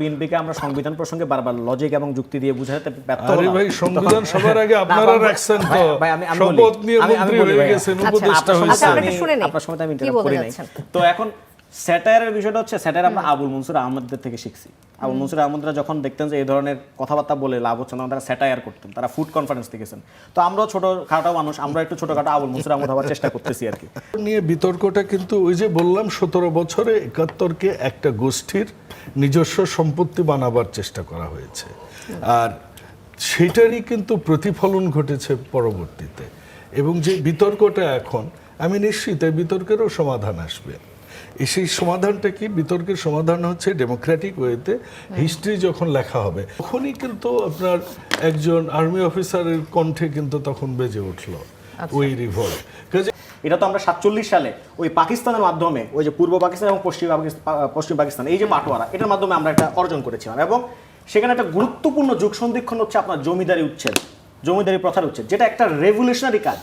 বিএনপিকে আমরা সংবিধান প্রসঙ্গে বারবার লজিক এবং যুক্তি দিয়ে বুঝাতে ব্যর্থ আরে ভাই সংবিধান সবার আগে আপনারা রাখছেন তো ভাই আমি শপথ নিয়ে মন্ত্রী হয়ে গেছেন উপদেষ্টা হয়েছেন আপনার সময় আমি ইন্টারাপ্ট করি নাই তো এখন স্যাটায়ারের বিষয়টা হচ্ছে স্যাটায়ার আমরা আবুল মনসুর আহমদদের থেকে শিখছি আবুল মনসুর আহমদরা যখন দেখতেন যে এই ধরনের কথাবার্তা বলে লাভ হচ্ছে না তারা স্যাটায়ার করতেন তারা ফুড কনফারেন্স দেখেছেন তো আমরাও ছোটখাটো মানুষ আমরা একটু ছোটখাটো আবুল মনসুর আহমদ হওয়ার চেষ্টা করতেছি আর কি নিয়ে বিতর্কটা কিন্তু ওই যে বললাম 17 বছরে 71কে একটা গোষ্ঠীর নিজস্ব সম্পত্তি বানাবার চেষ্টা করা হয়েছে আর সেটারই কিন্তু প্রতিফলন ঘটেছে পরবর্তীতে এবং যে বিতর্কটা এখন আমি নিশ্চিত এই বিতর্কেরও সমাধান আসবে সেই সমাধানটা কি বিতর্কের সমাধান হচ্ছে ডেমোক্রেটিক ওয়েতে হিস্ট্রি যখন লেখা হবে তখনই কিন্তু আপনার একজন আর্মি অফিসারের কণ্ঠে কিন্তু তখন বেজে উঠলো ওই রিভোল্ট এটা তো আমরা 47 সালে ওই পাকিস্তানের মাধ্যমে ওই যে পূর্ব পাকিস্তান এবং পশ্চিম পাকিস্তান এই যে বাটোয়ারা এটার মাধ্যমে আমরা একটা অর্জন করেছিলাম এবং সেখানে একটা গুরুত্বপূর্ণ যুগ সন্ধিক্ষণ হচ্ছে আপনার জমিদারি উচ্ছেদ জমিদারি প্রথার উচ্ছেদ যেটা একটা রেভলিউশনারি কাজ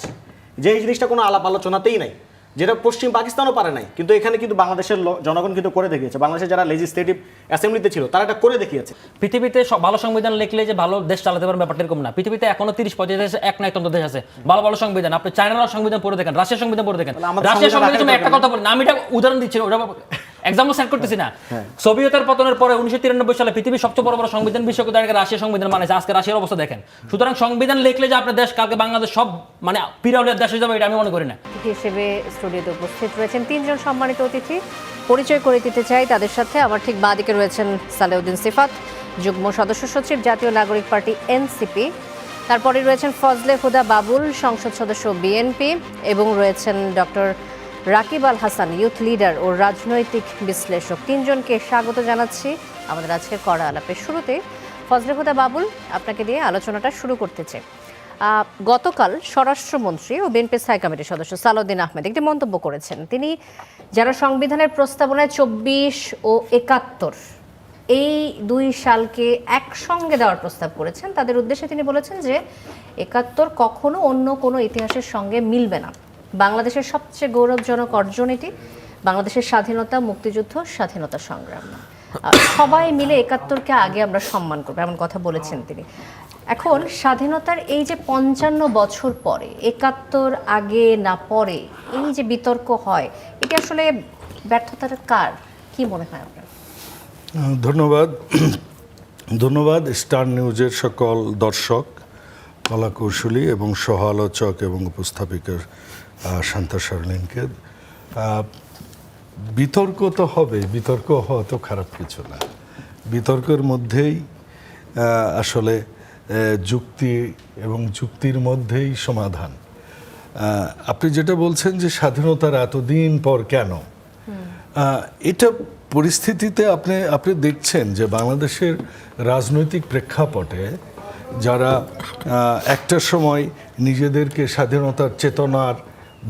যে এই জিনিসটা কোনো আলাপ আলোচনাতেই নাই যেটা পশ্চিম পাকিস্তানও পারে নাই কিন্তু এখানে কিন্তু বাংলাদেশের জনগণ কিন্তু করে দেখিয়েছে বাংলাদেশের যারা লেজিসলেটিভ অ্যাসেম্বলিতে ছিল তারা এটা করে দেখিয়েছে পৃথিবীতে ভালো সংবিধান লিখলে যে ভালো দেশ চালাতে পারবে ব্যাপারটা এরকম না পৃথিবীতে এখনো 30-35 দেশ এক নায়কতন্ত্র দেশ আছে ভালো ভালো সংবিধান আপনি চায়নার সংবিধান পড়ে দেখেন রাশিয়ার সংবিধান পড়ে দেখেন রাশিয়ার সংবিধান একটা কথা বলি না আমি এটা উদাহরণ দিচ্ছি ওটা এক্সাম্পল সেট করতেছি না সোভিয়েতের পতনের পরে 1993 সালে পৃথিবীর সবচেয়ে বড় বড় সংবিধান বিশ্বকে দাঁড়িয়ে রাশিয়ার সংবিধান মানেছে আজকে রাশিয়ার অবস্থা দেখেন সুতরাং সংবিধান লিখলে যে আপনার দেশ কালকে বাংলাদেশ সব মানে পিরাউলের দেশে যাবে এটা আমি মনে করি না হিসেবে স্টুডিওতে উপস্থিত রয়েছেন তিনজন সম্মানিত অতিথি পরিচয় করে দিতে চাই তাদের সাথে আমার ঠিক বাঁদিকে রয়েছেন সালেউদ্দিন সিফাত যুগ্ম সদস্য সচিব জাতীয় নাগরিক পার্টি এনসিপি তারপরে রয়েছেন ফজলে হুদা বাবুল সংসদ সদস্য বিএনপি এবং রয়েছেন doctor Rakib Al Hasan youth leader ও রাজনৈতিক বিশ্লেষক তিনজনকে স্বাগত জানাচ্ছি আমাদের আজকের কড়া আলাপের শুরুতে ফজলে হুদা বাবুল আপনাকে দিয়ে আলোচনাটা শুরু করতেছে গতকাল স্বরাষ্ট্রমন্ত্রী ও বিএনপি স্থায়ী কমিটির সদস্য সালাউদ্দিন আহমেদ একটি মন্তব্য করেছেন তিনি যারা সংবিধানের প্রস্তাবনায় 24 ও 71 এই দুই সালকে একসঙ্গে দেওয়ার প্রস্তাব করেছেন তাদের উদ্দেশ্যে তিনি বলেছেন যে 71 কখনো অন্য কোনো ইতিহাসের সঙ্গে মিলবে না বাংলাদেশের সবচেয়ে গৌরবজনক অর্জন এটি বাংলাদেশের স্বাধীনতা মুক্তিযুদ্ধ স্বাধীনতা সংগ্রাম সবাই মিলে 71কে আগে আমরা সম্মান করবো এমন কথা বলেছেন তিনি এখন স্বাধীনতার এই যে 55 বছর পরে 71 আগে না পরে এই যে বিতর্ক হয় এটা আসলে ব্যর্থতার কার কি মনে হয় আপনার ধন্যবাদ স্টার নিউজের সকল দর্শক কলাকৌশলী এবং সহ আলোচক এবং উপস্থাপিকার শান্তা শারলিনকে বিতর্ক তো হবে বিতর্ক হওয়া তো খারাপ কিছু না বিতর্কের মধ্যেই আসলে যুক্তি এবং যুক্তির মধ্যেই সমাধান আপনি যেটা বলছেন যে স্বাধীনতার এতদিন পর কেন এটা পরিস্থিতিতে আপনি দেখছেন যে বাংলাদেশের রাজনৈতিক প্রেক্ষাপটে যারা একটা সময় নিজেদেরকে স্বাধীনতার চেতনার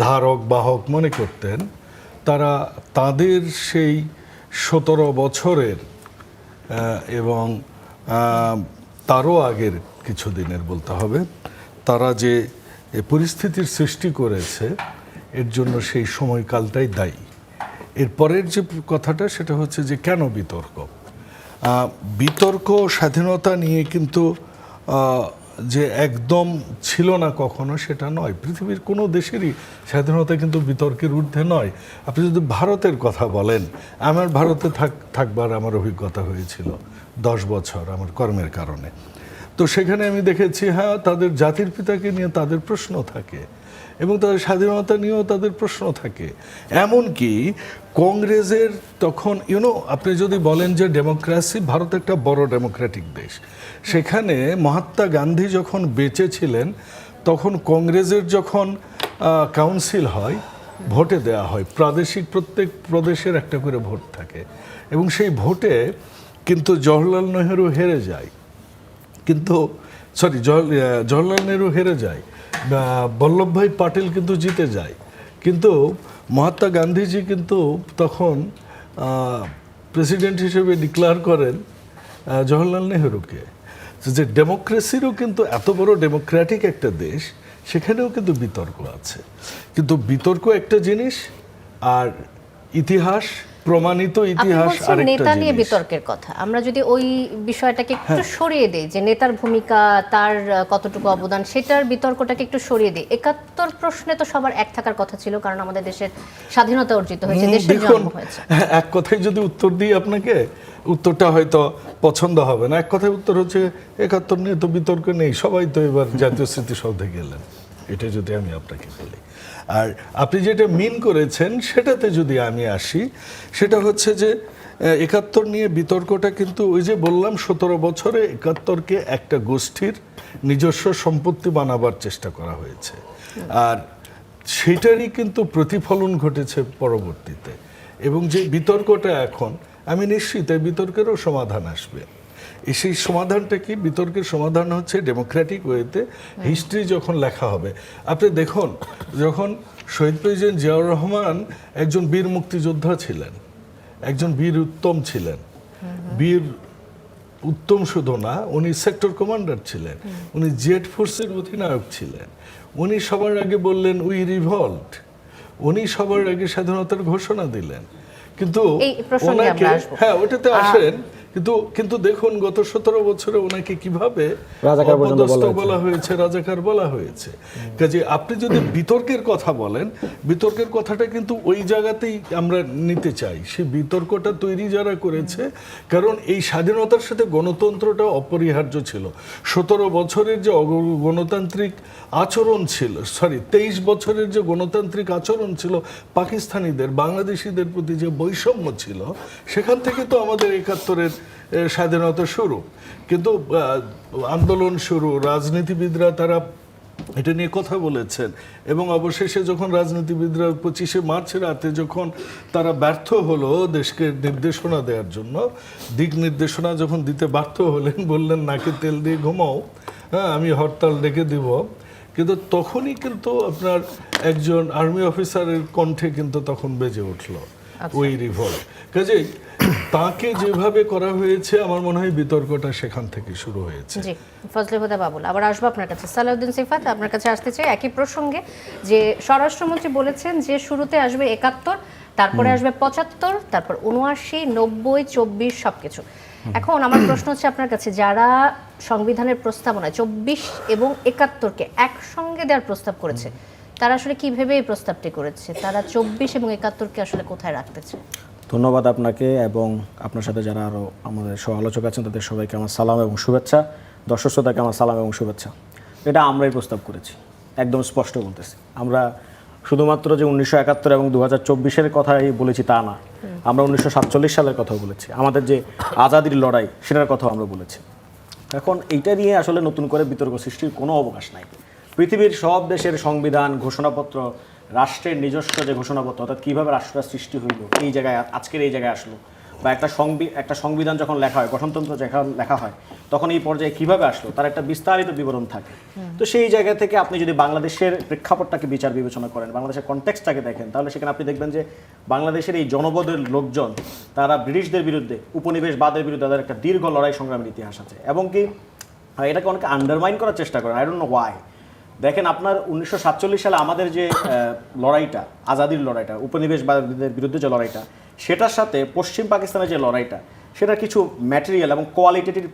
ধারক বাহক মনে করতেন তারা তাদের সেই 17 বছরের এবং তারও আগের কিছুদিনের বলতে হবে তারা যে পরিস্থিতির সৃষ্টি করেছে এর জন্য সেই সময়কালটাই দায়ী এরপরের যে কথাটা সেটা হচ্ছে যে কেন বিতর্ক স্বাধীনতা নিয়ে কিন্তু যে একদম ছিল না কখনো সেটা নয় পৃথিবীর কোনো দেশেরই স্বাধীনতা কিন্তু বিতর্কের ঊর্ধ্বে নয় আপনি যদি ভারতের কথা বলেন আমার ভারতে থাকবার আমার অভিজ্ঞতা হয়েছিল 10 বছর আমার কর্মের কারণে তো সেখানে আমি দেখেছি হ্যাঁ তাদের জাতির পিতাকে নিয়ে তাদের প্রশ্ন থাকে এবং তাদের স্বাধীনতা নিয়েও তাদের প্রশ্ন থাকে এমনকি কংগ্রেসের তখন আপনি যদি বলেন যে ডেমোক্রেসি ভারত একটা বড় ডেমোক্রেটিক দেশ সেখানে মহাত্মা গান্ধী যখন বেঁচে ছিলেন তখন কংগ্রেসের যখন কাউন্সিল হয় ভোটে দেওয়া হয় প্রাদেশিক প্রত্যেক প্রদেশের একটা করে ভোট থাকে এবং সেই ভোটে কিন্তু জওহরলাল নেহরু হেরে যায় কিন্তু জওহরলাল নেহরু হেরে যায় বল্লভভাই পাটেল কিন্তু জিতে যায় কিন্তু মহাত্মা গান্ধীজি কিন্তু তখন প্রেসিডেন্ট হিসেবে ডিক্লেয়ার করেন জওহরলাল নেহরুকে যে ডেমোক্রেসিরও কিন্তু এত বড় ডেমোক্রেটিক একটা দেশ সেখানেও কিন্তু বিতর্ক আছে কিন্তু বিতর্ক একটা জিনিস আর ইতিহাস প্রমাণিত আপনি ইতিহাস বলছেন আরেকটা নেতা নিয়ে জিনিস। বিতর্কের কথা, আমরা যদি ওই বিষয়টাকে একটু সরিয়ে দেই যে নেতার ভূমিকা, তার কতটুকু অবদান, সেটার বিতর্কটাকে একটু সরিয়ে দিই। 71 প্রশ্নে তো সবার এক থাকার কথা ছিল, কারণ আমাদের দেশের স্বাধীনতা অর্জিত হয়েছে, দেশের দেখুন, জন্ম হয়েছে। এক কথায় যদি উত্তর দিই আপনাকে, উত্তরটা হয়তো পছন্দ হবে না। এক কথায় উত্তর হচ্ছে 71 নিয়ে তো বিতর্ক নেই, সবাই তো এবার জাতীয় স্মৃতিসৌধে গেলেন। এটা যদি আমি আপনাকে বলি, আর আপনি যেটা মিন করেছেন সেটাতে যদি আমি আসি, সেটা হচ্ছে যে 71 নিয়ে বিতর্কটা কিন্তু ওই যে বললাম 17 বছরে 71কে একটা গোষ্ঠীর নিজস্ব সম্পত্তি বানাবার চেষ্টা করা হয়েছে, আর সেটারই কিন্তু প্রতিফলন ঘটেছে পরবর্তীতে। এবং যে বিতর্কটা এখন, আমি নিশ্চিত এই বিতর্কেরও সমাধান আসবে। সেই সমাধানটা কি? বিতর্কের সমাধান হচ্ছে ডেমোক্রেটিক ওয়েতে হিস্ট্রি যখন লেখা হবে। আপনি দেখুন, যখন শহীদ প্রেসিডেন্ট জিয়াউর রহমান একজন বীর মুক্তিযোদ্ধা ছিলেন, একজন বীর উত্তম ছিলেন, বীর উত্তম শুধু না, উনি সেক্টর কমান্ডার ছিলেন, উনি জেট ফোর্সের অধিনায়ক ছিলেন, উনি সবার আগে বললেন উই রিভল্ট, উনি সবার আগে স্বাধীনতার ঘোষণা দিলেন। কিন্তু এই প্রসঙ্গে আমরা আসবো। হ্যাঁ, ওটাতে আসেন। কিন্তু দেখুন গত 17 বছরে ওনাকে কিভাবে রাজাকার পর্যন্ত বলা হয়েছে, রাজাকার বলা হয়েছে। কাজে আপনি যদি বিতর্কের কথা বলেন, বিতর্কের কথাটা কিন্তু ওই জায়গাতেই আমরা নিতে চাই। সেই বিতর্কটা তৈরি যারা করেছে, কারণ এই স্বাধীনতার সাথে গণতন্ত্রটা অপরিহার্য ছিল। 17 বছরের যে গণতান্ত্রিক আচরণ ছিল, 23 বছরের যে গণতান্ত্রিক আচরণ ছিল পাকিস্তানিদের বাংলাদেশিদের প্রতি যে বৈষম্য ছিল, সেখান থেকে তো আমাদের 71-এর স্বাধীনতা শুরু। কিন্তু আন্দোলন শুরু, রাজনীতিবিদরা তারা এটা নিয়ে কথা বলেছেন, এবং অবশেষে যখন রাজনীতিবিদরা 25শে মার্চ রাতে যখন তারা ব্যর্থ হলো দেশকে নির্দেশনা দেওয়ার জন্য, দিক নির্দেশনা যখন দিতে ব্যর্থ হলেন, বললেন নাকে তেল দিয়ে ঘুমাও, হ্যাঁ আমি হরতাল ডেকে দিব, কিন্তু তখনই কিন্তু আপনার একজন আর্মি অফিসারের কণ্ঠে কিন্তু তখন বেজে উঠলো ওই রিভল্ট। কাজেই তাকে যেভাবে করা হয়েছে, আমার মনে হয় বিতর্কটা সেখান থেকে শুরু হয়েছে। জি, ফজলে হুদা বাবুল, আবার আসবো আপনার কাছে। সালাউদ্দিন সিফাত, আপনার কাছে আসতে চাই একই প্রসঙ্গে, যে স্বরাষ্ট্রমন্ত্রী বলেছেন যে শুরুতে আসবে 71, তারপরে আসবে 75, তারপর 79, 90, 24 সবকিছু। এখন আমার প্রশ্ন হচ্ছে আপনার কাছে, যারা সংবিধানের প্রস্তাবনায় 24 এবং 71কে একসঙ্গে দেওয়ার প্রস্তাব করেছে, তারা আসলে কি ভেবে এই প্রস্তাবটি করেছে? তারা 24 এবং 71কে আসলে কোথায় রাখতেছে? ধন্যবাদ আপনাকে এবং আপনার সাথে যারা আরও আমাদের সহ আলোচক আছেন তাদের সবাইকে আমার সালাম এবং শুভেচ্ছা। দর্শক শ্রোতাকে আমার সালাম এবং শুভেচ্ছা। এটা আমরাই প্রস্তাব করেছি, একদম স্পষ্ট বলতেছি। আমরা শুধুমাত্র যে 1971 এবং 2024-এর কথাই বলেছি তা না, আমরা 1947 সালের কথাও বলেছি, আমাদের যে আজাদির লড়াই সেটার কথাও আমরা বলেছি। এখন এইটা নিয়ে আসলে নতুন করে বিতর্ক সৃষ্টির কোনো অবকাশ নাই। পৃথিবীর সব দেশের সংবিধান, ঘোষণাপত্র, রাষ্ট্রের নিজস্ব যে ঘোষণাপত্র, অর্থাৎ কীভাবে রাষ্ট্রটা সৃষ্টি হইল, এই জায়গায় আজকের এই জায়গায় আসলো, বা একটা সংবিধান যখন লেখা হয়, গঠনতন্ত্র যখন লেখা হয়, তখন এই পর্যায়ে কীভাবে আসলো তার একটা বিস্তারিত বিবরণ থাকে। তো সেই জায়গা থেকে আপনি যদি বাংলাদেশের প্রেক্ষাপটটাকে বিচার বিবেচনা করেন, বাংলাদেশের কনটেক্সটটাকে দেখেন, তাহলে সেখানে আপনি দেখবেন যে বাংলাদেশের এই জনপদের লোকজন তারা ব্রিটিশদের বিরুদ্ধে, উপনিবেশবাদের বিরুদ্ধে তাদের একটা দীর্ঘ লড়াই সংগ্রামের ইতিহাস আছে, এবং কি এটাকে অনেকে আন্ডারমাইন করার চেষ্টা করেন। I don't know Y. দেখেন, আপনার 1947 সালে আমাদের যে লড়াইটা, আজাদির লড়াইটা, উপনিবেশবাদের বিরুদ্ধে যে লড়াইটা, সেটার সাথে পশ্চিম পাকিস্তানের যে লড়াইটা, সেটার কিছু ম্যাটেরিয়াল এবং কোয়ালিটেটিভ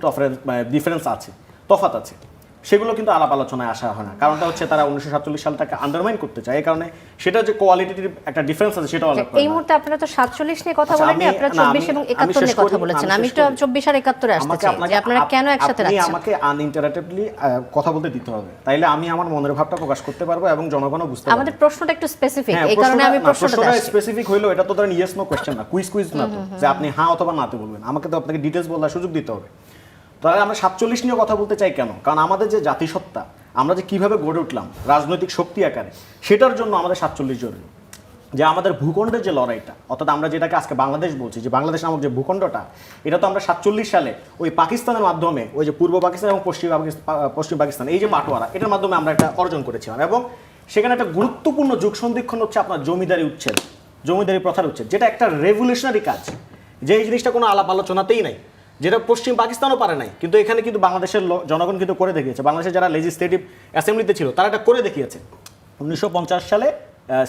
ডিফারেন্স আছে, তফাৎ আছে। সেগুলো কিন্তু আলাপ আলোচনায় আসা হয় না। কারণটা হচ্ছে তারা 1947 সালটাকে আন্ডারমাইন করতে চায়, এই কারণে সেটা যে কোয়ালিটেটিভ একটা ডিফারেন্স আছে সেটাও আলাপ করে। এই মুহূর্তে আপনারা তো 47 নিয়ে কথা বলেননি, আপনারা 24 এবং 71 নিয়ে কথা বলেছেন। আমি তো 24 আর 71 আসতে চাই যে আপনারা কেন একসাথে রাখছেন। আপনি আমাকে আনইন্টারাপ্টিভলি কথা বলতে দিতে হবে, তাইলে আমি আমার মনের ভাবটা প্রকাশ করতে পারবো এবং জনগণও বুঝতে পারবে। আমাদের প্রশ্নটা একটু স্পেসিফিক, এই কারণে আমি প্রশ্নটা স্পেসিফিক হইলো। এটা তো ধরেন ইয়েস নো কোশ্চেন না, কুইজ না তো যে আপনি হ্যাঁ অথবা নাতে বলবেন। আমাকে তো আপনাকে ডিটেইলস বলার সুযোগ দিতে হবে। তাহলে আমরা 47 নিয়ে কথা বলতে চাই কেন? কারণ আমাদের যে জাতিসত্তা, আমরা যে কিভাবে গড়ে উঠলাম রাজনৈতিক শক্তি আকারে, সেটার জন্য আমাদের 47 জরুরি। যে আমাদের ভূখণ্ডের যে লড়াইটা, অর্থাৎ আমরা যেটাকে আজকে বাংলাদেশ বলছি, যে বাংলাদেশ নামক যে ভূখণ্ডটা, এটা তো আমরা 47 সালে ওই পাকিস্তানের মাধ্যমে, ওই যে পূর্ব পাকিস্তান এবং পশ্চিম পাকিস্তান, এই যে বাটোয়ারা, এটার মাধ্যমে আমরা একটা অর্জন করেছিলাম। এবং সেখানে একটা গুরুত্বপূর্ণ যুগ সন্ধিক্ষণ হচ্ছে আপনার জমিদারি উচ্ছেদ, জমিদারি প্রথার উচ্ছেদ, যেটা একটা রেভলিউশনারি কাজ, যে এই জিনিসটা কোনো আলাপ আলোচনাতেই নাই, যেটা পশ্চিম পাকিস্তানও পারে নাই, কিন্তু এখানে কিন্তু বাংলাদেশের জনগণ কিন্তু করে দেখিয়েছে। বাংলাদেশের যারা লেজিসলেটিভ অ্যাসেম্বলিতে ছিল তারা এটা করে দেখিয়েছে। 1950 সালে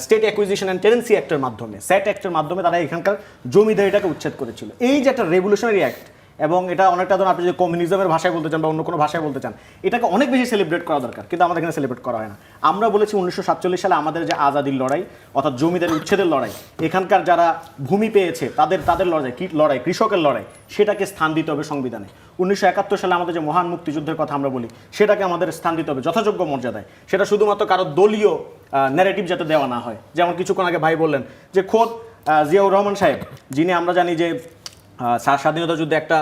স্টেট অ্যাকুইজিশন অ্যান্ড টেনেন্সি অ্যাক্টের মাধ্যমে, স্যাট অ্যাক্টের মাধ্যমে তারা এখানকার জমিদারিটাকে উচ্ছেদ করেছিল। এই যে একটা রেভলিউশনারি অ্যাক্ট, এবং এটা অনেকটা ধরুন আপনি যদি কমিউনিজমের ভাষায় বলতে চান বা অন্য কোনো ভাষায় বলতে চান, এটাকে অনেক বেশি সেলিব্রেট করা দরকার, কিন্তু আমাদের এখানে সেলিব্রেট করা হয় না। আমরা বলেছি 1947 সালে আমাদের যে আজাদির লড়াই অর্থাৎ জমিদারি উচ্ছেদের লড়াই, এখানকার যারা ভূমি পেয়েছে তাদের লড়াই কৃষকের লড়াই, সেটাকে স্থান দিতে হবে সংবিধানে। 1971 সালে আমাদের যে মহান মুক্তিযুদ্ধের কথা আমরা বলি, সেটাকে আমাদের স্থান দিতে হবে যথাযোগ্য মর্যাদায়। সেটা শুধুমাত্র কারো দলীয় ন্যারেটিভ যাতে দেওয়া না হয়। যেমন কিছুক্ষণ আগে ভাই বললেন যে খোদ জিয়াউর রহমান সাহেব, যিনি আমরা জানি যে স্বাধীনতা যুদ্ধে একটা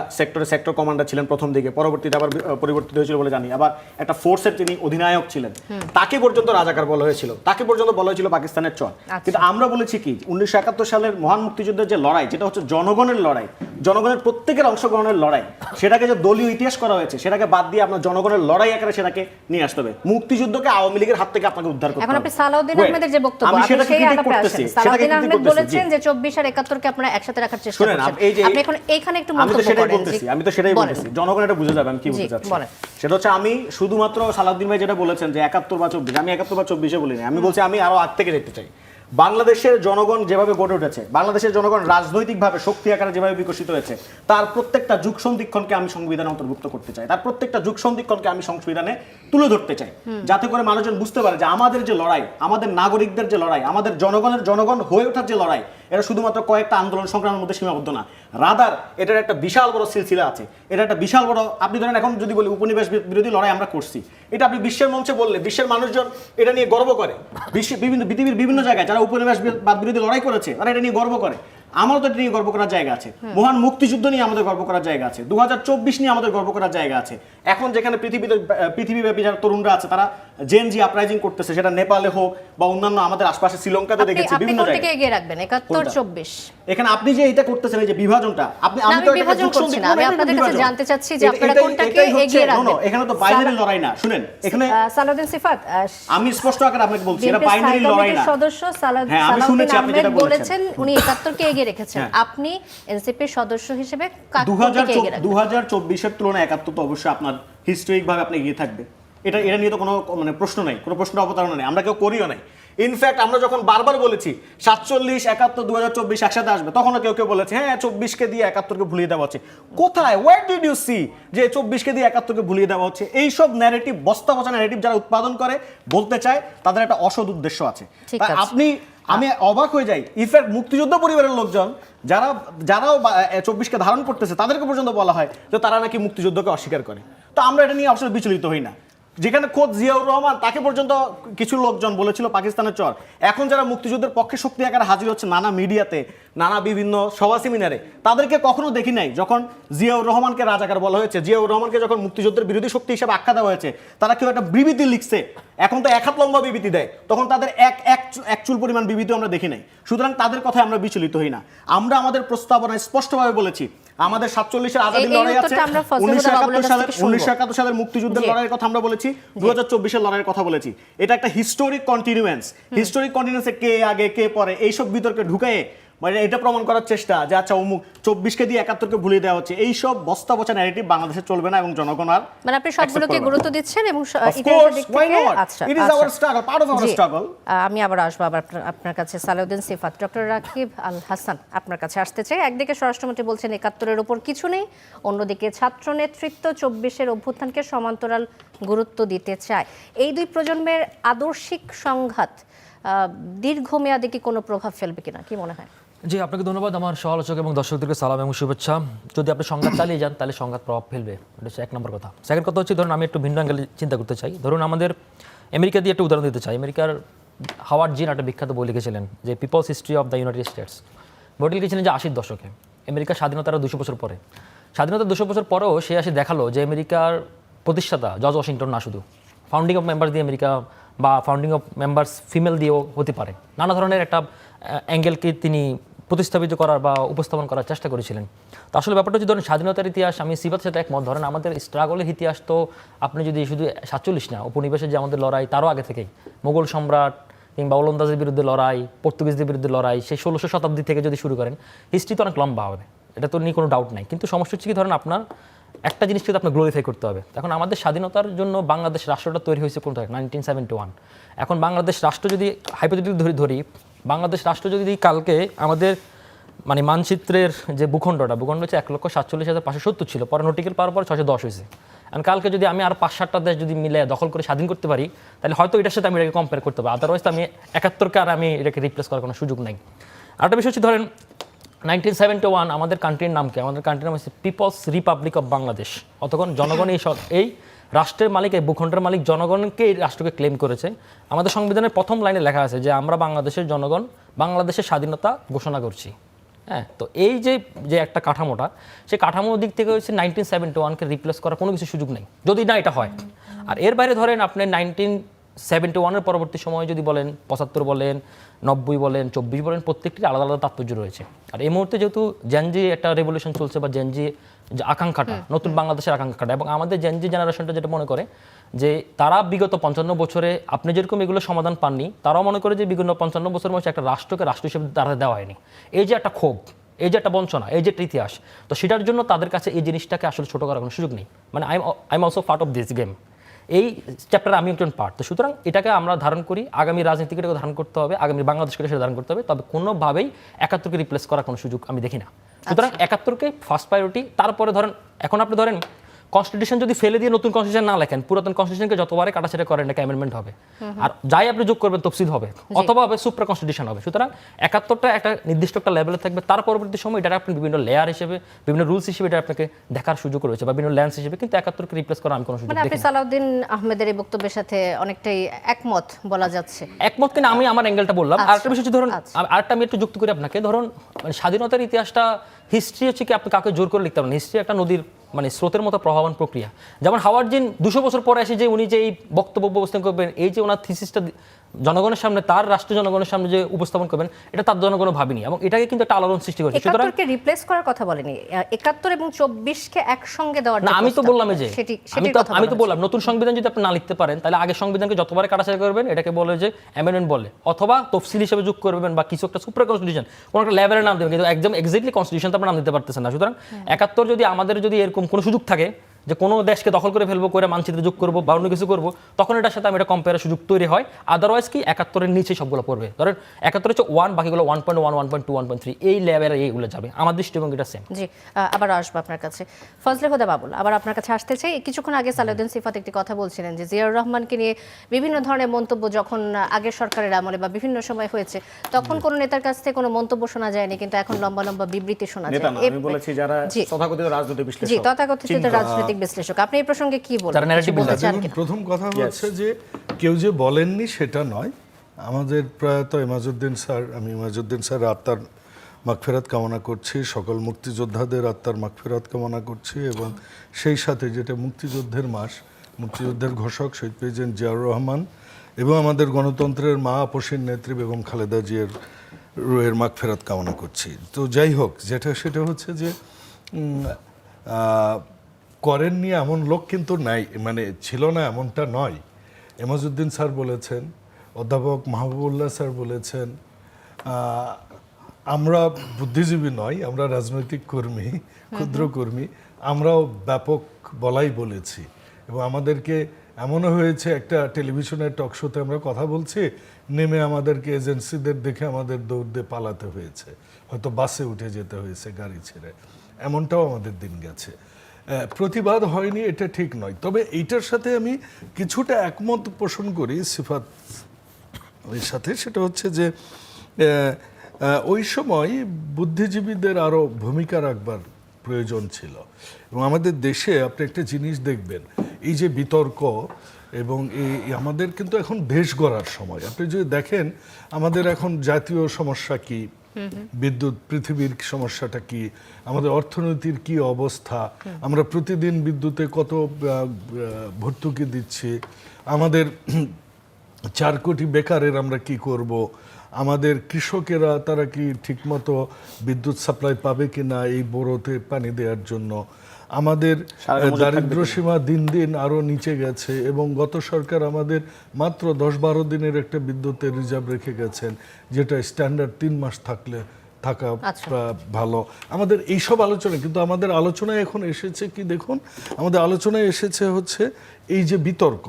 সেক্টর কমান্ডার ছিলেন প্রথম দিকে, পরবর্তীতে আবার পরিবর্তিত হয়েছিল বলে জানি, আবার একটা ফোর্সের তিনি অধিনায়ক ছিলেন, তাকে পর্যন্ত রাজাকার বলা হয়েছিল, তাকে পর্যন্ত বলা হয়েছিল পাকিস্তানের চর। কিন্তু আমরা বলেছি কি 1971 সালের মহান মুক্তিযুদ্ধের যে লড়াই, যেটা হচ্ছে জনগণের লড়াই, জনগণের প্রত্যেকের অংশগ্রহণের লড়াই, সেটাকে যে দলীয় ইতিহাস করা হয়েছে সেটাকে বাদ দিয়ে আপনার জনগণের লড়াই আকারে সেটাকে নিয়ে আসতে হবে। মুক্তিযুদ্ধকে আওয়ামী লীগের হাত থেকে আপনাকে উদ্ধার করতে হবে। এখন আপনি সালাউদ্দিন আহমেদের যে বক্তব্য, আমি আপনি সেটাকে সেই ক্রিটিক আলাপে করতেছি, আসেন। সালাউদ্দিন সেটাকে আহমেদ ক্রিটিক বলেছেন করতেছি। যে 24 আর 71 কে আপনারা একসাথে রাখার চেষ্টা শুনেন, করছেন। এই যে আপনি এখন এইখানে একটু আমি তো মন্তব্য সেটাই করেন। বলতেছি, আমি তো সেটাই বলতেছি, জনগণ এটা বুঝে যাবে আমি কি বলতে চাচ্ছি। বলেন। সেটা হচ্ছে আমি শুধুমাত্র সালাউদ্দিন ভাই যেটা বলেছেন যে 71 বা 24, আমি 71 বা 24-এ বলিনি, আমি বলছি আমি আরো আগ থেকে দেখতে চাই। বাংলাদেশের জনগণ যেভাবে গড়ে উঠেছে, বাংলাদেশের জনগণ রাজনৈতিকভাবে শক্তি আকারে যেভাবে বিকশিত হয়েছে, তার প্রত্যেকটা যুগ সন্ধিক্ষণকে আমি সংবিধানে অন্তর্ভুক্ত করতে চাই, তার প্রত্যেকটা যুগ সন্ধিক্ষণকে আমি সংবিধানে তুলে ধরতে চাই, যাতে করে মানুষজন বুঝতে পারে যে আমাদের যে লড়াই, আমাদের নাগরিকদের যে লড়াই, আমাদের জনগণ হয়ে ওঠার যে লড়াই, এটা শুধুমাত্র কয়েকটা আন্দোলন সংগ্রামের মধ্যে সীমাবদ্ধ না। রাদার এটার একটা বিশাল বড় সিলসিলা আছে, এটা একটা বিশাল বড়, আপনি ধরেন এখন যদি বলি উপনিবেশ বিরোধী লড়াই আমরা করছি, এটা আপনি বিশ্বের মঞ্চে বললে বিশ্বের মানুষজন এটা নিয়ে গর্ব করে। পৃথিবীর বিভিন্ন জায়গায় যারা উপনিবেশ বিরোধী লড়াই করেছে তারা এটা নিয়ে গর্ব করে। আমারও তো এটা নিয়ে গর্ব করার জায়গা আছে, মহান মুক্তিযুদ্ধ নিয়ে আমাদের গর্ব করার জায়গা আছে, 2024 নিয়ে আমাদের গর্ব করার জায়গা আছে। এখন যেখানে পৃথিবীব্যাপী যারা তরুণরা আছে তারা জেনজি আপরাইজিং করতেছে, সেটা নেপালে হোক বা অন্যান্য আমাদের আশপাশে শ্রীলঙ্কাতে দেখেছি বিভিন্ন আপনি জায়গায়। এগিয়ে রাখবেন 71 24। এখানে আপনি যে এটা করতেছেন, এই যে বিভাজনটা, আমি বিভাজন করছি না, আমি আপনাদের কাছে জানতে চাচ্ছি যে আপনারা কোনটাকে এগিয়ে রাখবেন। এখানে তো বাইনারি লড়াই না, শুনেন এখানে সালাউদ্দিন সিফাত, আমি স্পষ্ট আকারে আপনাকে বলছি এটা বাইনারি লড়াই না। সদস্য হ্যাঁ, আমি শুনেছি আপনি যেটা বলেছেন উনি 71 কে এগিয়ে রেখেছেন, আপনি এনসিপির সদস্য হিসেবে কাকে এগিয়ে রাখবেন? 2024 এর তুলনায় 71 তো অবশ্যই আপনার হিস্টোরিক ভাবে আপনি এগিয়ে থাকবে, এটা নিয়ে তো কোনো মানে প্রশ্ন নাই, কোনো প্রশ্নের অবতারণা নেই, আমরা কেউ করিও নাই। ইনফ্যাক্ট আমরা যখন বারবার বলেছি 47, 71, 2024 একসাথে আসবে, তখনও কেউ বলেছে হ্যাঁ 24-কে দিয়ে 71-কে ভুলিয়ে দেওয়া হচ্ছে। কোথায়, ওয়্যার ডিড ইউ সি যে 24-কে দিয়ে 71-কে ভুলিয়ে দেওয়া হচ্ছে? এইসব ন্যারেটিভ, বস্তা পচা ন্যারেটিভ যারা উৎপাদন করে বলতে চায়, তাদের একটা অসৎ উদ্দেশ্য আছে। তাই আমি অবাক হয়ে যাই, ইনফ্যাক্ট মুক্তিযুদ্ধ পরিবারের লোকজন যারাও 24-কে ধারণ করতেছে তাদেরকে পর্যন্ত বলা হয় যে তারা নাকি মুক্তিযুদ্ধকে অস্বীকার করে। তো আমরা এটা নিয়ে আসলে বিচলিত হই না, যেখানে খোদ জিয়াউর রহমান তাকে পর্যন্ত কিছু লোকজন বলেছিল পাকিস্তানের চর। এখন যারা মুক্তিযুদ্ধের পক্ষে শক্তি আকারে হাজির হচ্ছে নানা মিডিয়াতে, নানা বিভিন্ন সভা সেমিনারে, তাদেরকে কখনো দেখি নাই যখন জিয়াউর রহমানকে রাজাকার বলা হয়েছে, জিয়াউর রহমানকে যখন মুক্তিযুদ্ধের বিরোধী শক্তি হিসেবে আখ্যা দেওয়া হয়েছে, তারা কেউ একটা বিবৃতি লিখছে, এখন তো এক হাত লম্বা বিবৃতি দেয়, তখন তাদের এক চুল পরিমাণ বিবৃতি আমরা দেখি নাই। সুতরাং তাদের কথায় আমরা বিচলিত হই না। আমরা আমাদের প্রস্তাবনায় স্পষ্টভাবে বলেছি আমাদের 47-এর আজাদীর লড়াই আছে, 1971 সালের মুক্তিযুদ্ধের লড়াইয়ের কথা আমরা বলেছি, 2024-এর লড়াইয়ের কথা বলেছি। এটা একটা হিস্টোরিক কন্টিনিউয়েন্সে কে আগে কে পরে এইসব বিতর্কে ঢুকায়ে মানে এটা প্রমাণ করার চেষ্টা যে আচ্ছা অমুক 24-কে দিয়ে 71-কে ভুলিয়ে দেওয়া হচ্ছে, এইসব বস্তা পচা ন্যারেটিভ বাংলাদেশে চলবে না এবং জনগণ আর মানে আপনি সবগুলোকে গুরুত্ব দিচ্ছেন এবং আচ্ছা it is our struggle, part of our struggle. আমি আবার আসবো আপনার কাছে সালাউদ্দিন সিফাত। ডক্টর রাকিব আল হাসান আপনার কাছে আসতে চাই। একদিকে স্বরাষ্ট্রমন্ত্রী বলছেন 71-এর উপর কিছু নেই, অন্যদিকে ছাত্র নেতৃত্ব 24-এর অভ্যুত্থানকে সমান্তরাল গুরুত্ব দিতে চায়। এই দুই প্রজন্মের আদর্শিক সংঘাত দীর্ঘমেয়াদে কি কোনো প্রভাব ফেলবে কিনা, কি মনে হয়? জি, আপনাকে ধন্যবাদ। আমার সমালোচক এবং দর্শকদেরকে সালাম এবং শুভেচ্ছা। যদি আপনি সংঘাত চালিয়ে যান তাহলে সংঘাত প্রভাব ফেলবে, এটা হচ্ছে এক নম্বর কথা। সেকেন্ড কথা হচ্ছে, ধরুন আমি একটু ভিন্ন অ্যাঙ্গেলে চিন্তা করতে চাই। ধরুন আমাদের আমেরিকা দিয়ে একটা উদাহরণ দিতে চাই। আমেরিকার হাওয়ার্ড জিন একটা বিখ্যাত বই লিখেছিলেন যে people's history of the United States. বইটি লিখেছিলেন যে 80-র দশকে আমেরিকার স্বাধীনতার 200 বছর পরে, স্বাধীনতার 200 বছর পরেও সে আসে দেখালো যে আমেরিকার প্রতিষ্ঠাতা জর্জ ওয়াশিংটন না শুধু ফাউন্ডিং অফ মেম্বার্স দিয়ে আমেরিকা বা ফাউন্ডিং অফ মেম্বার্স ফিমেল দিয়েও হতে পারে, নানা ধরনের একটা অ্যাঙ্গেলকে তিনি প্রতিস্থাপিত করার বা উপস্থাপন করার চেষ্টা করেছিলেন। তো আসলে ব্যাপারটা হচ্ছে, ধরেন স্বাধীনতার ইতিহাস, আমি সিফাতের সাথে একমত। ধরেন আমাদের স্ট্রাগলের ইতিহাস তো আপনি যদি শুধু 47 না, উপনিবেশের যে আমাদের লড়াই তারও আগে থেকেই, মোগল সম্রাট কিংবা ওলন্দাজের বিরুদ্ধে লড়াই, পর্তুগিজদের বিরুদ্ধে লড়াই, সেই 1600 শতাব্দী থেকে যদি শুরু করেন, হিস্ট্রি তো অনেক লম্বা হবে, এটা তো নিয়ে কোনো ডাউট নাই। কিন্তু সমস্যা হচ্ছে কি, ধরেন আপনার একটা জিনিস কিন্তু আপনার গ্লোরিফাই করতে হবে। এখন আমাদের স্বাধীনতার জন্য বাংলাদেশ রাষ্ট্রটা তৈরি হয়েছে কোন 1971। এখন বাংলাদেশ রাষ্ট্র যদি হাইপোথেটিক্যালি ধরি, বাংলাদেশ রাষ্ট্র যদি কালকে আমাদের মানে মানচিত্রের যে ভূখণ্ড হচ্ছে 1,47,570 ছিল, পরে নোটিক্যাল পাওয়ার পর 610 হয়েছে। আর কালকে যদি আমি আর 5-7টা দেশ যদি মিলে দখল করে স্বাধীন করতে পারি, তাহলে হয়তো এটার সাথে আমি এটাকে কম্পেয়ার করতে পারি, আদারওয়াইজ আমি 71কে আর আমি এটাকে রিপ্লেস করার কোনো সুযোগ নেই। আরেকটা বিষয় হচ্ছে ধরেন 1971 আমাদের কান্ট্রির নাম কি? আমাদের কান্ট্রির নাম হচ্ছে পিপলস রিপাবলিক অফ বাংলাদেশ। অতক্ষণ জনগণ এই রাষ্ট্রের মালিক, এই ভূখণ্ডের মালিক জনগণকে এই রাষ্ট্রকে ক্লেম করেছে। আমাদের সংবিধানের প্রথম লাইনে লেখা আছে যে আমরা বাংলাদেশের জনগণ বাংলাদেশের স্বাধীনতা ঘোষণা করছি। হ্যাঁ, তো এই যে একটা কাঠামোটা, সেই কাঠামোর দিক থেকে হচ্ছে 1971কে রিপ্লেস করার কোনো কিছু সুযোগ নেই যদি না এটা হয়। আর এর বাইরে ধরেন আপনি 1971-এর পরবর্তী সময় যদি বলেন 75 বলেন 90 বলেন 24 বলেন, প্রত্যেকটি আলাদা আলাদা তাৎপর্য রয়েছে। আর এই মুহূর্তে যেহেতু জেনজি একটা রেভলিউশন চলছে বা জেনজি যে আকাঙ্ক্ষাটা, নতুন বাংলাদেশের আকাঙ্ক্ষাটা, এবং আমাদের জেনজি জেনারেশনটা যেটা মনে করে যে তারা বিগত 55 বছরে আপনি যেরকম এগুলো সমাধান পাননি, তারাও মনে করে যে বিগত 55 বছরের মধ্যে একটা রাষ্ট্রকে রাষ্ট্র হিসেবে তারা দেওয়া হয়নি। এই যে একটা ক্ষোভ, এই যে একটা বঞ্চনা, এই যে একটা ইতিহাস, তো সেটার জন্য তাদের কাছে এই জিনিসটাকে আসলে ছোট করার কোনো সুযোগ নেই। মানে I am also part of this game, এই চ্যাপ্টারে আমি একজন পার্ট। তো সুতরাং এটাকে আমরা ধারণ করি, আগামী রাজনীতিকে এটাকে ধারণ করতে হবে, আগামী বাংলাদেশকে সেটা ধারণ করতে হবে, তবে কোনোভাবেই 71কে রিপ্লেস করার কোনো সুযোগ আমি দেখি না। সুতরাং 71কে ফার্স্ট প্রায়োরিটি। তারপরে ধরেন এখন আপনি ধরেন কনস্টিটিউশন যদি ফেলে দিয়ে নতুন কনস্টিটিউশন না লেখেন, পুরাতন কনস্টিটিউশনকে যতবারে কাটাছেড়া করেন এটা অ্যামেন্ডমেন্ট হবে, আর যাই আপনি যোগ করবেন তফসিল হবে, অথবা হবে সুপ্রা কনস্টিটিউশন হবে। সুতরাং 71টা একটা নির্দিষ্ট একটা লেভেলে থাকবে, তার পরবর্তী সময় এটা আপনি বিভিন্ন লেয়ার হিসেবে, বিভিন্ন রুলস হিসেবে এটা আপনাকে দেখার সুযোগ রয়েছে, বা বিভিন্ন ল্যান্স হিসেবে, কিন্তু 71কে রিপ্লেস করার আমি কোনো সুযোগ মানে আপনি দেখি না। সালাউদ্দিন আহমেদের এই বক্তব্যের সাথে অনেকটাই একমত বলা যাচ্ছে। একমত কিনা আমি আমার অ্যাঙ্গেলটা বললাম। আরেকটা বিষয় হচ্ছে ধরুন, আরেকটা আমি একটু যুক্ত করি আপনাকে, ধরুন মানে স্বাধীনতার ইতিহাসটা, হিস্ট্রি হচ্ছে কি আপনি কাউকে জোর করে লিখতে পারেন। হিস্ট্রি একটা নদীর মানে স্রোতের মতো প্রভাবান প্রক্রিয়া। যেমন হাওয়ার্ড জিন 200 বছর পরে এসে যে উনি যে এই বক্তব্য উপস্থাপন করবেন, এই যে ওনার থিসিসটা জনগণের সামনে, তার রাষ্ট্র জনগণের সামনে যে উপস্থাপন করবেন, এটা তার জনগণ ভাবিনি, এবং এটাকে কিন্তু একটা আলোড়ন সৃষ্টি করেছে। সুতরাং 71কে রিপ্লেস করার কথা বলেনি, 71 এবং 24কে একসঙ্গে দেওয়ার না, আমি তো বললাম যে আমি তো বললাম বলা নতুন সংবিধান যদি আপনি না লিখতে পারেন, তাহলে আগের সংবিধানকে যতবারে কাটাছাড়া করবেন এটাকে বলে যে অ্যামেন্ডমেন্ট বলে, অথবা তফসিল হিসেবে যোগ করবেন, বা কিছু একটা সুপ্রা কনস্টিটিউশন কোনো একটা লেভেলের নাম দেবেন, কিন্তু একদম এক্স্যাক্টলি কনস্টিটিউশন তো আপনার নাম দিতে পারতেছেন না। সুতরাং 71 যদি আমাদের যদি এরকম কোনো সুযোগ থাকে যে কোনো দেশকে দখল করে ফেলবো, করে মানচিত্রে যোগ করবো বা অন্য কিছু করবো, তখন এটার সাথে আমি এটা কম্পেয়ারের সুযোগ তৈরি হয়। আদারওয়াইজ কি 71-এর নিচে সবগুলো পড়বে। ধরেন 71 হচ্ছে 1, বাকিগুলো 1.1, 1.2, 1.3 এই লেভেলে এইগুলো যাবে। আমার দৃষ্টিভঙ্গি এটা সেম। জি, আবার আসবো আপনার কাছে। ফজলে হুদা বাবুল, আবার আপনার কাছে আসতে চাই। কিছুক্ষণ আগে সালাউদ্দিন সিফাত একটি কথা বলছিলেন যে জিয়াউর রহমানকে নিয়ে বিভিন্ন ধরনের মন্তব্য যখন আগের সরকারের আমলে বা বিভিন্ন সময় হয়েছে, তখন কোনো নেতার কাছ থেকে কোনো মন্তব্য শোনা যায়নি, কিন্তু এখন লম্বা লম্বা বিবৃতি শোনা যায়। আমি বলেছি যারা তথাকথিত রাজনৈতিক বিশ্লেষক, জি, তথাকথিত রাজনৈতিক বিশ্লেষক, আপনি এই প্রসঙ্গে কি যারা narrative বলতে চান? দেখুন, প্রথম কথা হচ্ছে যে কেউ যে বলেননি সেটা নয়। আমাদের প্রয়াত এমাজউদ্দিন স্যার, আমি এমাজউদ্দিন স্যার আত্মার মাগফিরাত কামনা করছি, সকল মুক্তিযোদ্ধাদের আত্মার মাগফিরাত কামনা করছি, এবং সেই সাথে যেটা মুক্তিযুদ্ধের মাস, মুক্তিযুদ্ধের ঘোষক শহীদ প্রেসিডেন্ট জিয়াউর রহমান এবং আমাদের গণতন্ত্রের মা আপসীর নেত্রী বেগম খালেদা জিয়ার রুহের মাগফিরাত কামনা করছি। তো যাই হোক, সেটা হচ্ছে যে করেননি এমন লোক কিন্তু নাই, মানে ছিল না এমনটা নয়। এমাজউদ্দিন স্যার বলেছেন, অধ্যাপক মাহবুবুল্লাহ স্যার বলেছেন, আমরা বুদ্ধিজীবী নয়, আমরা রাজনৈতিক কর্মী, ক্ষুদ্র কর্মী, আমরাও ব্যাপক বলাই বলেছি। এবং আমাদেরকে এমনও হয়েছে একটা টেলিভিশনের টক শোতে আমরা কথা বলছি, নেমে আমাদেরকে এজেন্সিদের দেখে আমাদের দৌড় দিয়ে পালাতে হয়েছে, হয়তো বাসে উঠে যেতে হয়েছে গাড়ি ছেড়ে, এমনটাও আমাদের দিন গেছে। প্রতিবাদ হয়নি এটা ঠিক নয়, তবে এইটার সাথে আমি কিছুটা একমত পোষণ করি সিফাত এর সাথে। সেটা হচ্ছে যে ওই সময় বুদ্ধিজীবীদের আরও ভূমিকা রাখবার প্রয়োজন ছিল। এবং আমাদের দেশে আপনি একটা জিনিস দেখবেন, এই যে বিতর্ক, এবং এই আমাদের কিন্তু এখন দেশ গড়ার সময়। আপনি যদি দেখেন আমাদের এখন জাতীয় সমস্যা কি, বিদ্যুৎ, পৃথিবীর সমস্যাটা কি, আমাদের অর্থনীতির কি অবস্থা, আমরা প্রতিদিন বিদ্যুতে কত ভর্তুকি দিচ্ছি, আমাদের 4 কোটি বেকারের আমরা কি করব, আমাদের কৃষকেরা তারা কি ঠিকমতো বিদ্যুৎ সাপ্লাই পাবে কি না এই বোরোতে পানি দেওয়ার জন্য, আমাদের দারিদ্র্য সীমা দিন দিন আরও নিচে গেছে, এবং গত সরকার আমাদের মাত্র 10-12 দিনের একটা বিদ্যুতের রিজার্ভ রেখে গেছেন, যেটা স্ট্যান্ডার্ড 3 মাস থাকলে থাকা আচ্ছা। ভালো। আমাদের এইসব আলোচনা, কিন্তু আমাদের আলোচনায় এখন এসেছে কি দেখুন, আমাদের আলোচনায় এসেছে হচ্ছে এই যে বিতর্ক,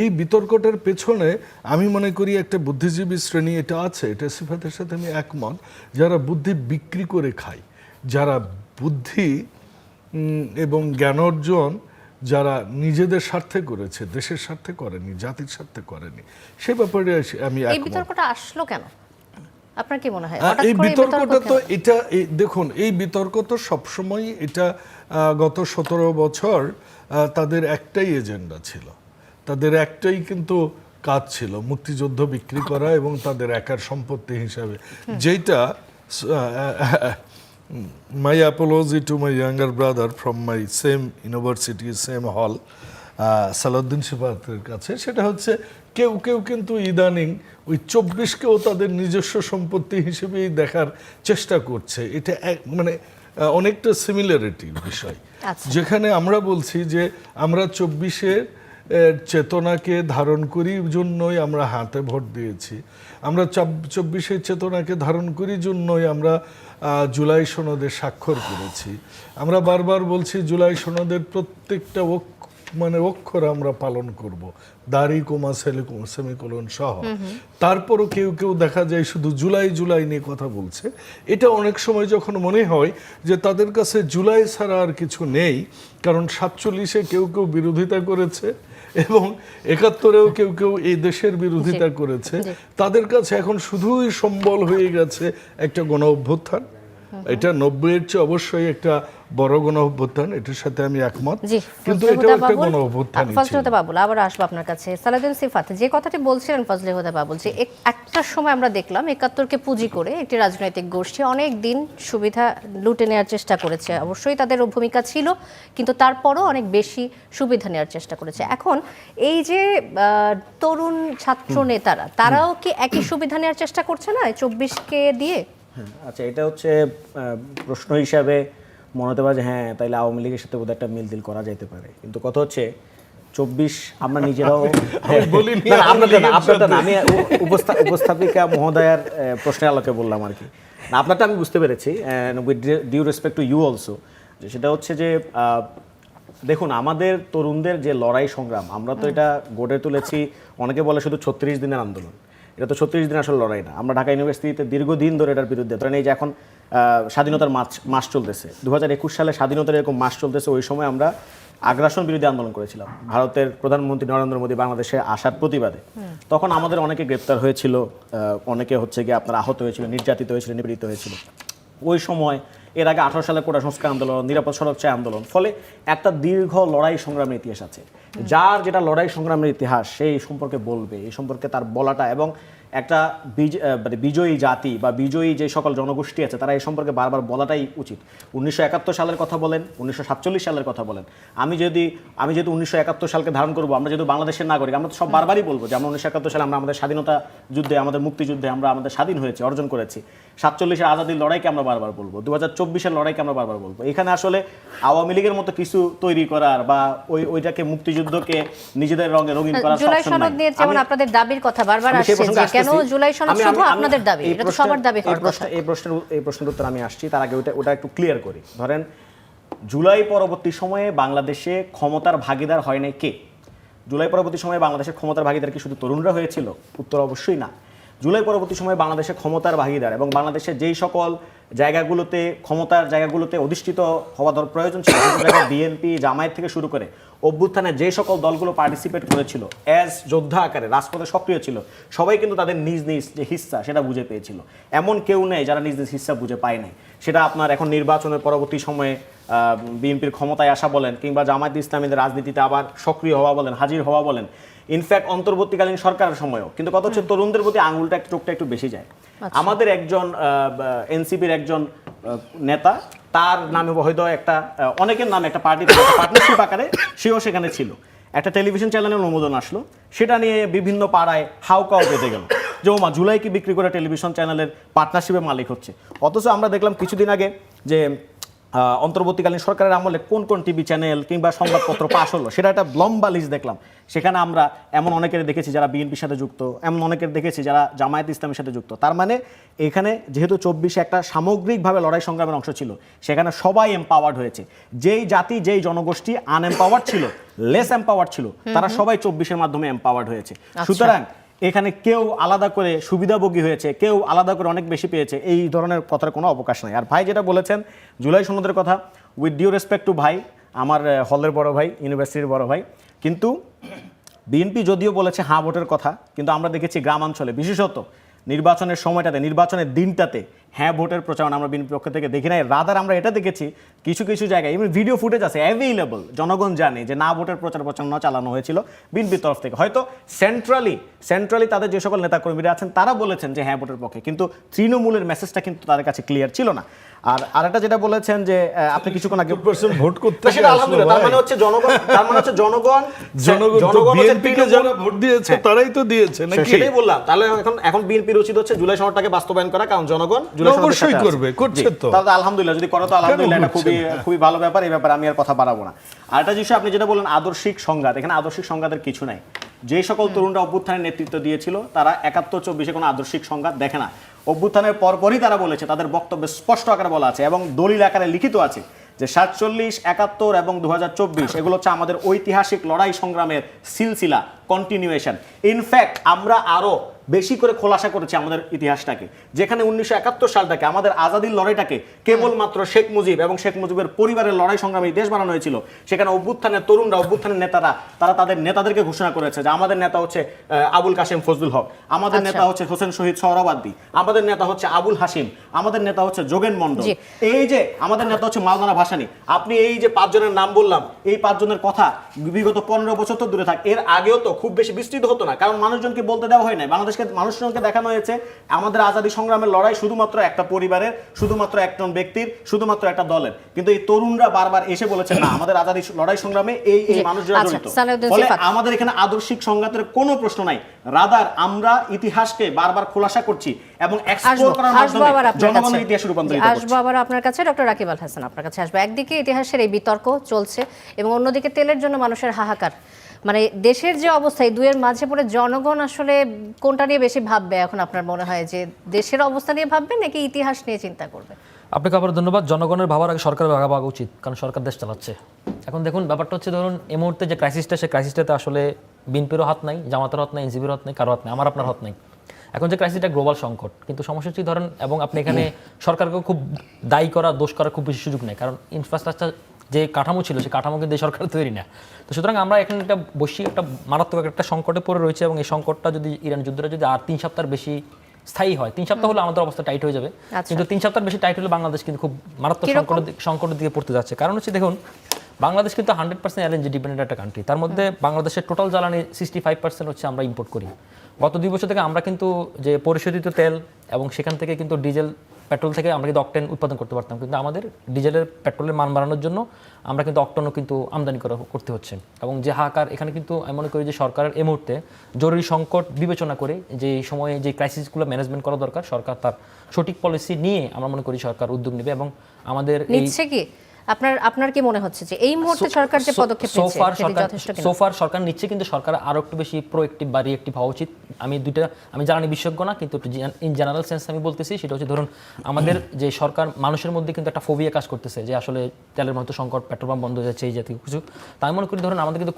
এই বিতর্কটার পেছনে আমি মনে করি একটা বুদ্ধিজীবী শ্রেণী এটা আছে, এটা সিফাতের সাথে আমি একমত, যারা বুদ্ধি বিক্রি করে খায়, যারা বুদ্ধি এবং জ্ঞান অর্জন যারা নিজেদের স্বার্থে করেছে, দেশের স্বার্থে করেনি, জাতির স্বার্থে করেনি, সে ব্যাপারে আমি এই একমত। বিতর্কটা আসলো কেন আপনার কি মনে হয়? এই হঠাৎ করে এই বিতর্কটা বিতর্ক তো কেন? এটা দেখুন, এই বিতর্ক তো সবসময় এটা গত 17 বছর তাদের একটাই এজেন্ডা ছিল, তাদের একটাই কিন্তু কাজ ছিল, মুক্তিযুদ্ধ বিক্রি করা এবং তাদের একার সম্পত্তি হিসাবে, যেটা মাই Apology to my younger brother from my same university same হল, সালাউদ্দিন সিফাতের কাছে, সেটা হচ্ছে কেউ কেউ কিন্তু ইদানিং ওই 24কেও তাদের নিজস্ব সম্পত্তি হিসেবেই দেখার চেষ্টা করছে। এটা মানে অনেকটা সিমিলারিটি বিষয়, আচ্ছা। যেখানে আমরা বলছি যে আমরা 24-এর চেতনাকে ধারণ করি জন্যই আমরা হাতে ভোট দিয়েছি, আমরা 24-এর চেতনাকে ধারণ করি জন্যই আমরা জুলাই সনদে স্বাক্ষর করেছি, আমরা বারবার বলছি জুলাই সনদের প্রত্যেকটা মানে অক্ষর আমরা পালন করব, দাড়ি কোমা সেমিকোলন সহ। তারপরও কেউ কেউ দেখা যায় শুধু জুলাই জুলাই নিয়ে কথা বলছে। এটা অনেক সময় যখন মনে হয় যে তাদের কাছে জুলাই ছাড়া আর কিছু নেই, কারণ 47-এ কেউ কেউ বিরোধিতা করেছে এবং 71-এও কেউ কেউ এই দেশের বিরোধিতা করেছে, তাদের কাছে এখন শুধুই সম্বল হয়ে গেছে একটা গণ অভ্যুত্থান। এটা 90-এর চেয়ে অবশ্যই একটা বড় গণ অভ্যুত্থান, এটার সাথে আমি একমত, জি, কিন্তু ফজলে এটাও হুদা একটা বাবুল, গণ অভ্যুত্থানই ফজলে ছিল। হুদা বাবুল, আবার আসবো আপনার কাছে। সালাউদ্দিন সিফাত, যে কথাটি বলছিলেন ফজলে হুদা বাবুল, যে একটা সময় আমরা দেখলাম 71-কে পুঁজি করে একটি রাজনৈতিক গোষ্ঠী অনেক দিন সুবিধা লুটে নেওয়ার চেষ্টা করেছে, অবশ্যই তাদেরও ভূমিকা ছিল, কিন্তু তারপরও অনেক বেশি সুবিধা নেওয়ার চেষ্টা করেছে। এখন এই যে তরুণ ছাত্র নেতারা, তারাও কি একই সুবিধা নেওয়ার চেষ্টা করছে না 24-কে দিয়ে? আচ্ছা, এটা হচ্ছে প্রশ্ন হিসাবে মনে হতে পারে যে হ্যাঁ, তাইলে আওয়ামী লীগের সাথে বোধহয় একটা মিল দিল করা যেতে পারে, কিন্তু কথা হচ্ছে 24 আমরা নিজেরাও না, আপনারটা না, আমি উপস্থাপিকা মহোদয়ার প্রশ্নের আলোকে বললাম আর কি। না, আপনারটা আমি বুঝতে পেরেছি, with due respect to you also, যে সেটা হচ্ছে যে দেখুন, আমাদের তরুণদের যে লড়াই সংগ্রাম, আমরা তো এটা গড়ে তুলেছি, অনেকে বলে শুধু 36 দিনের আন্দোলন, এটা তো 36 দিন আসলে লড়াই না। আমরা ঢাকা ইউনিভার্সিটিতে দীর্ঘদিন ধরে এটার বিরুদ্ধে, ধরেন এই যে এখন স্বাধীনতার মাস চলতেছে, 2021 সালে স্বাধীনতার এরকম মাস চলতেছে, ওই সময় আমরা আগ্রাসন বিরোধী আন্দোলন করেছিলাম ভারতের প্রধানমন্ত্রী নরেন্দ্র মোদী বাংলাদেশে আসার প্রতিবাদে। তখন আমাদের অনেকে গ্রেপ্তার হয়েছিল, অনেকে হচ্ছে গিয়ে আপনার আহত হয়েছিল, নির্যাতিত হয়েছিল, নিপীড়িত হয়েছিল ওই সময়। এর আগে 18 সালে কোটা সংস্কার আন্দোলন, নিরাপদ সড়ক চাই আন্দোলন, ফলে একটা দীর্ঘ লড়াই সংগ্রামের ইতিহাস আছে। যার যেটা লড়াই সংগ্রামের ইতিহাস, সেই সম্পর্কে বলবে, এই সম্পর্কে তার বলাটা, এবং একটা বিজয়ী জাতি বা বিজয়ী যে সকল জনগোষ্ঠী আছে তারা এই সম্পর্কে বারবার বলাটাই উচিত। 1971 সালের কথা বলেন, 1947 সালের কথা বলেন, আমি যেহেতু 1971 সালকে ধারণ করবো, আমরা যেহেতু বাংলাদেশের নাগরিক, আমরা তো সব বারবারই বলবো যে আমরা 1971 সালে আমরা আমাদের স্বাধীনতা যুদ্ধে, আমাদের মুক্তিযুদ্ধে আমরা আমাদের স্বাধীন হয়েছে, অর্জন করেছি। 47-এর আজাদির লড়াইকে আমরা বারবার বলবো, 2024-এর লড়াইকে আমরা বারবার বলবো। এখানে আসলে আওয়ামী লীগের মতো কিছু তৈরি করার বা ওইটাকে মুক্তিযুদ্ধকে নিজেদের রঙে রঙিন করার জুলাই অপশন সনদ নাই। নিয়ে যেমন আপনাদের দাবির কথা বারবার আমি সেই আসছে, প্রসঙ্গে যে কেন আসতেছি। জুলাই সনদ শুধু আপনাদের দাবি, এটা তো সবার দাবি হওয়ার কথা। এই প্রশ্নের উত্তর আমি আসছি, তার আগে ওটা একটু ক্লিয়ার করি। ধরেন, জুলাই পরবর্তী সময়ে বাংলাদেশে ক্ষমতার ভাগিদার হয় নাই কে? জুলাই পরবর্তী সময়ে বাংলাদেশের ক্ষমতার ভাগিদার কি শুধু তরুণরা হয়েছিল? উত্তর অবশ্যই না। জুলাই পরবর্তী সময়ে বাংলাদেশে ক্ষমতার ভাগিদার এবং বাংলাদেশের যেই সকল জায়গাগুলোতে ক্ষমতার জায়গাগুলোতে অধিষ্ঠিত হওয়া প্রয়োজন ছিল, বিএনপি, জামায়াত থেকে শুরু করে অভ্যুত্থানে যে সকল দলগুলো পার্টিসিপেট করেছিল অ্যাজ যোদ্ধা আকারে, রাজপথে সক্রিয় ছিল, সবাই কিন্তু তাদের নিজ নিজ যে হিস্সা সেটা বুঝে পেয়েছিল। এমন কেউ নেই যারা নিজ নিজ হিস্সা বুঝে পায় নাই। সেটা আপনার এখন নির্বাচনের পরবর্তী সময়ে বিএনপির ক্ষমতায় আসা বলেন, কিংবা জামায়াত ইসলামীদের রাজনীতিতে আবার সক্রিয় হওয়া বলেন, হাজির হওয়া বলেন, ইনফ্যাক্ট অন্তর্বর্তীকালীন সরকারের সময়ও। কিন্তু কথা হচ্ছে তরুণদের প্রতি আঙুলটা চোখটা একটু বেশি যায়। আমাদের একজন এনসিপির একজন নেতা, তার নামে হয়তো একটা অনেকের নামে একটা পার্টি পার্টনারশিপ আকারে সেও সেখানে ছিল, একটা টেলিভিশন চ্যানেলের অনুমোদন আসলো, সেটা নিয়ে বিভিন্ন পাড়ায় হাউকাও পেতে গেল যে ওমা, জুলাই কি বিক্রি করে টেলিভিশন চ্যানেলের পার্টনারশিপের মালিক হচ্ছে। অথচ আমরা দেখলাম কিছুদিন আগে যে অন্তর্বর্তীকালীন সরকারের আমলে কোন কোন টিভি চ্যানেল কিংবা সংবাদপত্র পাশ হলো সেটা একটা লম্বা লিস্ট দেখলাম। সেখানে আমরা এমন অনেকের দেখেছি যারা বিএনপির সাথে যুক্ত, এমন অনেকের দেখেছি যারা জামায়াত ইসলামের সাথে যুক্ত। তার মানে এখানে যেহেতু 24-এ একটা সামগ্রিকভাবে লড়াই সংগ্রামের অংশ ছিল, সেখানে সবাই এম্পাওয়ার্ড হয়েছে। যেই জাতি যেই জনগোষ্ঠী আনএম্পাওয়ার্ড ছিল, লেস এম্পাওয়ার্ড ছিল, তারা সবাই 24-এর মাধ্যমে এম্পাওয়ার্ড হয়েছে। সুতরাং এখানে কেউ আলাদা করে সুবিধাভোগী হয়েছে, কেউ আলাদা করে অনেক বেশি পেয়েছে, এই ধরনের কথার কোনো অবকাশ নাই। আর ভাই যেটা বলেছেন জুলাই সনদের কথা, উইথ ডিউ রেসপেক্ট টু ভাই, আমার হলের বড় ভাই, ইউনিভার্সিটির বড় ভাই, কিন্তু বিএনপি যদিও বলেছে হ্যাঁ ভোটের কথা, কিন্তু আমরা দেখেছি গ্রামাঞ্চলে বিশেষত নির্বাচনের সময়টাতে, নির্বাচনের দিনটাতে হ্যাঁ ভোটের প্রচারণা আমরা বিএনপির পক্ষ থেকে দেখি নাই। রাদার আমরা এটা দেখেছি কিছু কিছু জায়গায়, ইভেন ভিডিও ফুটেজ আছে অ্যাভেইলেবল, জনগণ জানে যে না ভোটের প্রচারণা চালানো হয়েছিল বিএনপির তরফ থেকে। হয়তো সেন্ট্রালি তাদের যে সকল নেতাকর্মীরা আছেন তারা বলেছেন যে হ্যাঁ ভোটের পক্ষে, কিন্তু তৃণমূলের মেসেজটা কিন্তু তাদের কাছে ক্লিয়ার ছিল না। আর আরেকটা যেটা বলেছেন যে আপনি কিছুক্ষণ আগে ভোট করতে সেটা আলহামদুলিল্লাহ, তার মানে হচ্ছে জনগণ বিএনপিকে যারা ভোট দিয়েছে তারাই তো দিয়েছে নাকি? সেটাই বললাম। তাহলে এখন বিএনপির উচিত হচ্ছে জুলাই সনদটাকে বাস্তবায়ন করা, কারণ জনগণ জুলাই সনদের অবশ্যই করবে, করছে তো। তাহলে আলহামদুলিল্লাহ, যদি করো তো আলহামদুলিল্লাহ, এটা খুবই ভালো ব্যাপার। এই ব্যাপারে আমি আর কথা বাড়াবো না। আর একটা বিষয় আপনি যেটা বললেন আদর্শিক সংঘাত, এখানে আদর্শিক সংঘাতের কিছু নাই। যে সকল তরুণরা অভ্যুত্থানের নেতৃত্ব দিয়েছিল তারা 71-24-এ কোনো আদর্শিক সংঘাত দেখে না। অভ্যুত্থানের পরপরই তারা বলেছে, তাদের বক্তব্যে স্পষ্ট আকারে বলা আছে এবং দলিল আকারে লিখিত আছে যে 47, 71 এবং 2024 এগুলো হচ্ছে আমাদের ঐতিহাসিক লড়াই সংগ্রামের সিলসিলা, কন্টিনিউয়েশন। ইনফ্যাক্ট আমরা আরো বেশি করে খোলাসা করেছি আমাদের ইতিহাসটাকে, যেখানে 1971 সালটাকে, আমাদের আজাদির লড়াইটাকে কেবলমাত্র শেখ মুজিব এবং শেখ মুজিবের পরিবারের লড়াই সংগ্রামে দেশ বানানো হয়েছিল। সেখানে অভ্যুত্থানের তরুণরা, অভ্যুত্থানের নেতারা, তারা তাদের নেতাদেরকে ঘোষণা করেছে যে আমাদের নেতা হচ্ছে আবুল কাশেম ফজলুল হক, আমাদের নেতা হচ্ছে হোসেন শহীদ সোহরাওয়ার্দী, আমাদের নেতা হচ্ছে আবুল হাসিম, আমাদের নেতা হচ্ছে যোগেন মন্ডল, এই যে আমাদের নেতা হচ্ছে মাওলানা ভাসানী। আপনি এই যে 5 জনের নাম বললাম, এই 5 জনের কথা বিগত 15 বছর তো দূরে থাক, এর আগেও তো খুব বেশি বিস্তৃত হতো না, কারণ মানুষজনকে বলতে দেওয়া হয় না। মানুষজনকে দেখানো হয়েছে আমাদের আজাদী সংগ্রামের লড়াই শুধুমাত্র একটা পরিবারের, শুধুমাত্র একজন ব্যক্তির, শুধুমাত্র একটা দলের। কিন্তু এই তরুণরা বারবার এসে বলেছে না, আমাদের আজাদী লড়াই সংগ্রামে এই মানুষরা জড়িত। ফলে আমাদের এখানে আদর্শিক সংঘাতের কোনো প্রশ্ন নাই। রাদার আমরা ইতিহাসকে বারবার খোলাসা করছি এবং এক্সপ্লোর করার মাধ্যমে জনগণের ইতিহাসে রূপান্তরিত করছি। আসবো আবার আপনার কাছে, ডক্টর রাকিব আল হাসান, আপনার কাছে আসবো। একদিকে ইতিহাসের এই বিতর্ক চলছে এবং অন্যদিকে তেলের জন্য মানুষের হাহাকার। মানে দেশের যে অবস্থা, এই দুয়ের মাঝে পড়ে জনগণ আসলে কোনটা নিয়ে বেশি ভাববে এখন আপনার মনে হয়? যে দেশের অবস্থা নিয়ে ভাববে নাকি ইতিহাস নিয়ে চিন্তা করবে? আপনাকে আবার ধন্যবাদ। জনগণের ভাবার আগে সরকারের ভাবা উচিত, কারণ সরকার দেশ চালাচ্ছে। এখন দেখুন ব্যাপারটা হচ্ছে, ধরুন এই মুহূর্তে যে ক্রাইসিসটা, সেই ক্রাইসিসটাতে আসলে বিএনপিরও হাত নাই, জামাতের হাত নাই, এনসিপির হাত নাই, কারো হাত নাই, আমার আপনার হাত নাই। এখন যে ক্রাইসিসটা গ্লোবাল সংকট, কিন্তু সমস্যা হচ্ছে ধরেন, এবং আপনি এখানে সরকারকে খুব দায়ী করা, দোষ করার খুব বেশি সুযোগ নেই, কারণ ইনফ্রাস্ট্রাকচার যে কাঠামো ছিল সেই কাঠামো কিন্তু এই সরকার তৈরি না। তো সুতরাং আমরা এখানে একটা বৈশ্বিক একটা মারাত্মক একটা সংকটে পড়ে রয়েছে, এবং এই সংকটটা যদি ইরান যুদ্ধটা যদি আর 3 সপ্তাহ বেশি স্থায়ী হয়, 3 সপ্তাহ হলে আমাদের অবস্থা টাইট হয়ে যাবে। কিন্তু 3 সপ্তাহ বেশি টাইট হলে বাংলাদেশ কিন্তু খুব মারাত্মক সংকটের দিকে পড়তে যাচ্ছে। কারণ হচ্ছে দেখুন, বাংলাদেশ কিন্তু 100% এলএনজি ডিপেন্ডেন্ট একটা কান্ট্রি। তার মধ্যে বাংলাদেশের টোটাল জ্বালানি 65% হচ্ছে আমরা ইম্পোর্ট করি। গত 2 বছর থেকে আমরা কিন্তু যে পরিশোধিত তেল এবং সেখান থেকে কিন্তু ডিজেল, পেট্রোল থেকে আমরা কিন্তু অকটেন উৎপাদন করতে পারতাম, কিন্তু আমাদের ডিজেলের, পেট্রোলের মান বাড়ানোর জন্য আমরা কিন্তু অকটেনও কিন্তু আমদানি করতে হচ্ছে। এবং যে হাহাকার, এখানে কিন্তু আমি মনে করি যে সরকারের এই মুহূর্তে জরুরি সংকট বিবেচনা করে যে সময়ে যে ক্রাইসিসগুলো ম্যানেজমেন্ট করা দরকার, সরকার তার সঠিক পলিসি নিয়ে আমরা মনে করি সরকার উদ্যোগ নেবে। এবং আমাদের নিচ্ছে কি আপনার কি মনে হচ্ছে যে এই মুহূর্তে সরকার যে পদক্ষেপ নিচ্ছে যথেষ্ট কিনা? সোফার সরকার নিচ্ছে, কিন্তু সরকার আরো একটু বেশি প্রোঅ্যাক্টিভ বা রিঅ্যাক্টিভ হওয়া উচিত। আমি জ্বালানি বিশেষজ্ঞ না, কিন্তু ইন জেনারেল সেন্স আমি বলতেছি, সেটা হচ্ছে ধরুন আমাদের যে সরকার, মানুষের মধ্যে কিন্তু একটা ফোবিয়া কাজ করতেছে যে আসলে তেলের মতো সংকট, পেট্রোল পাম্প বন্ধ হয়ে যাচ্ছে, এই জাতীয় কিছু। তাই মনে করি ধরুন আমাদের কিন্তু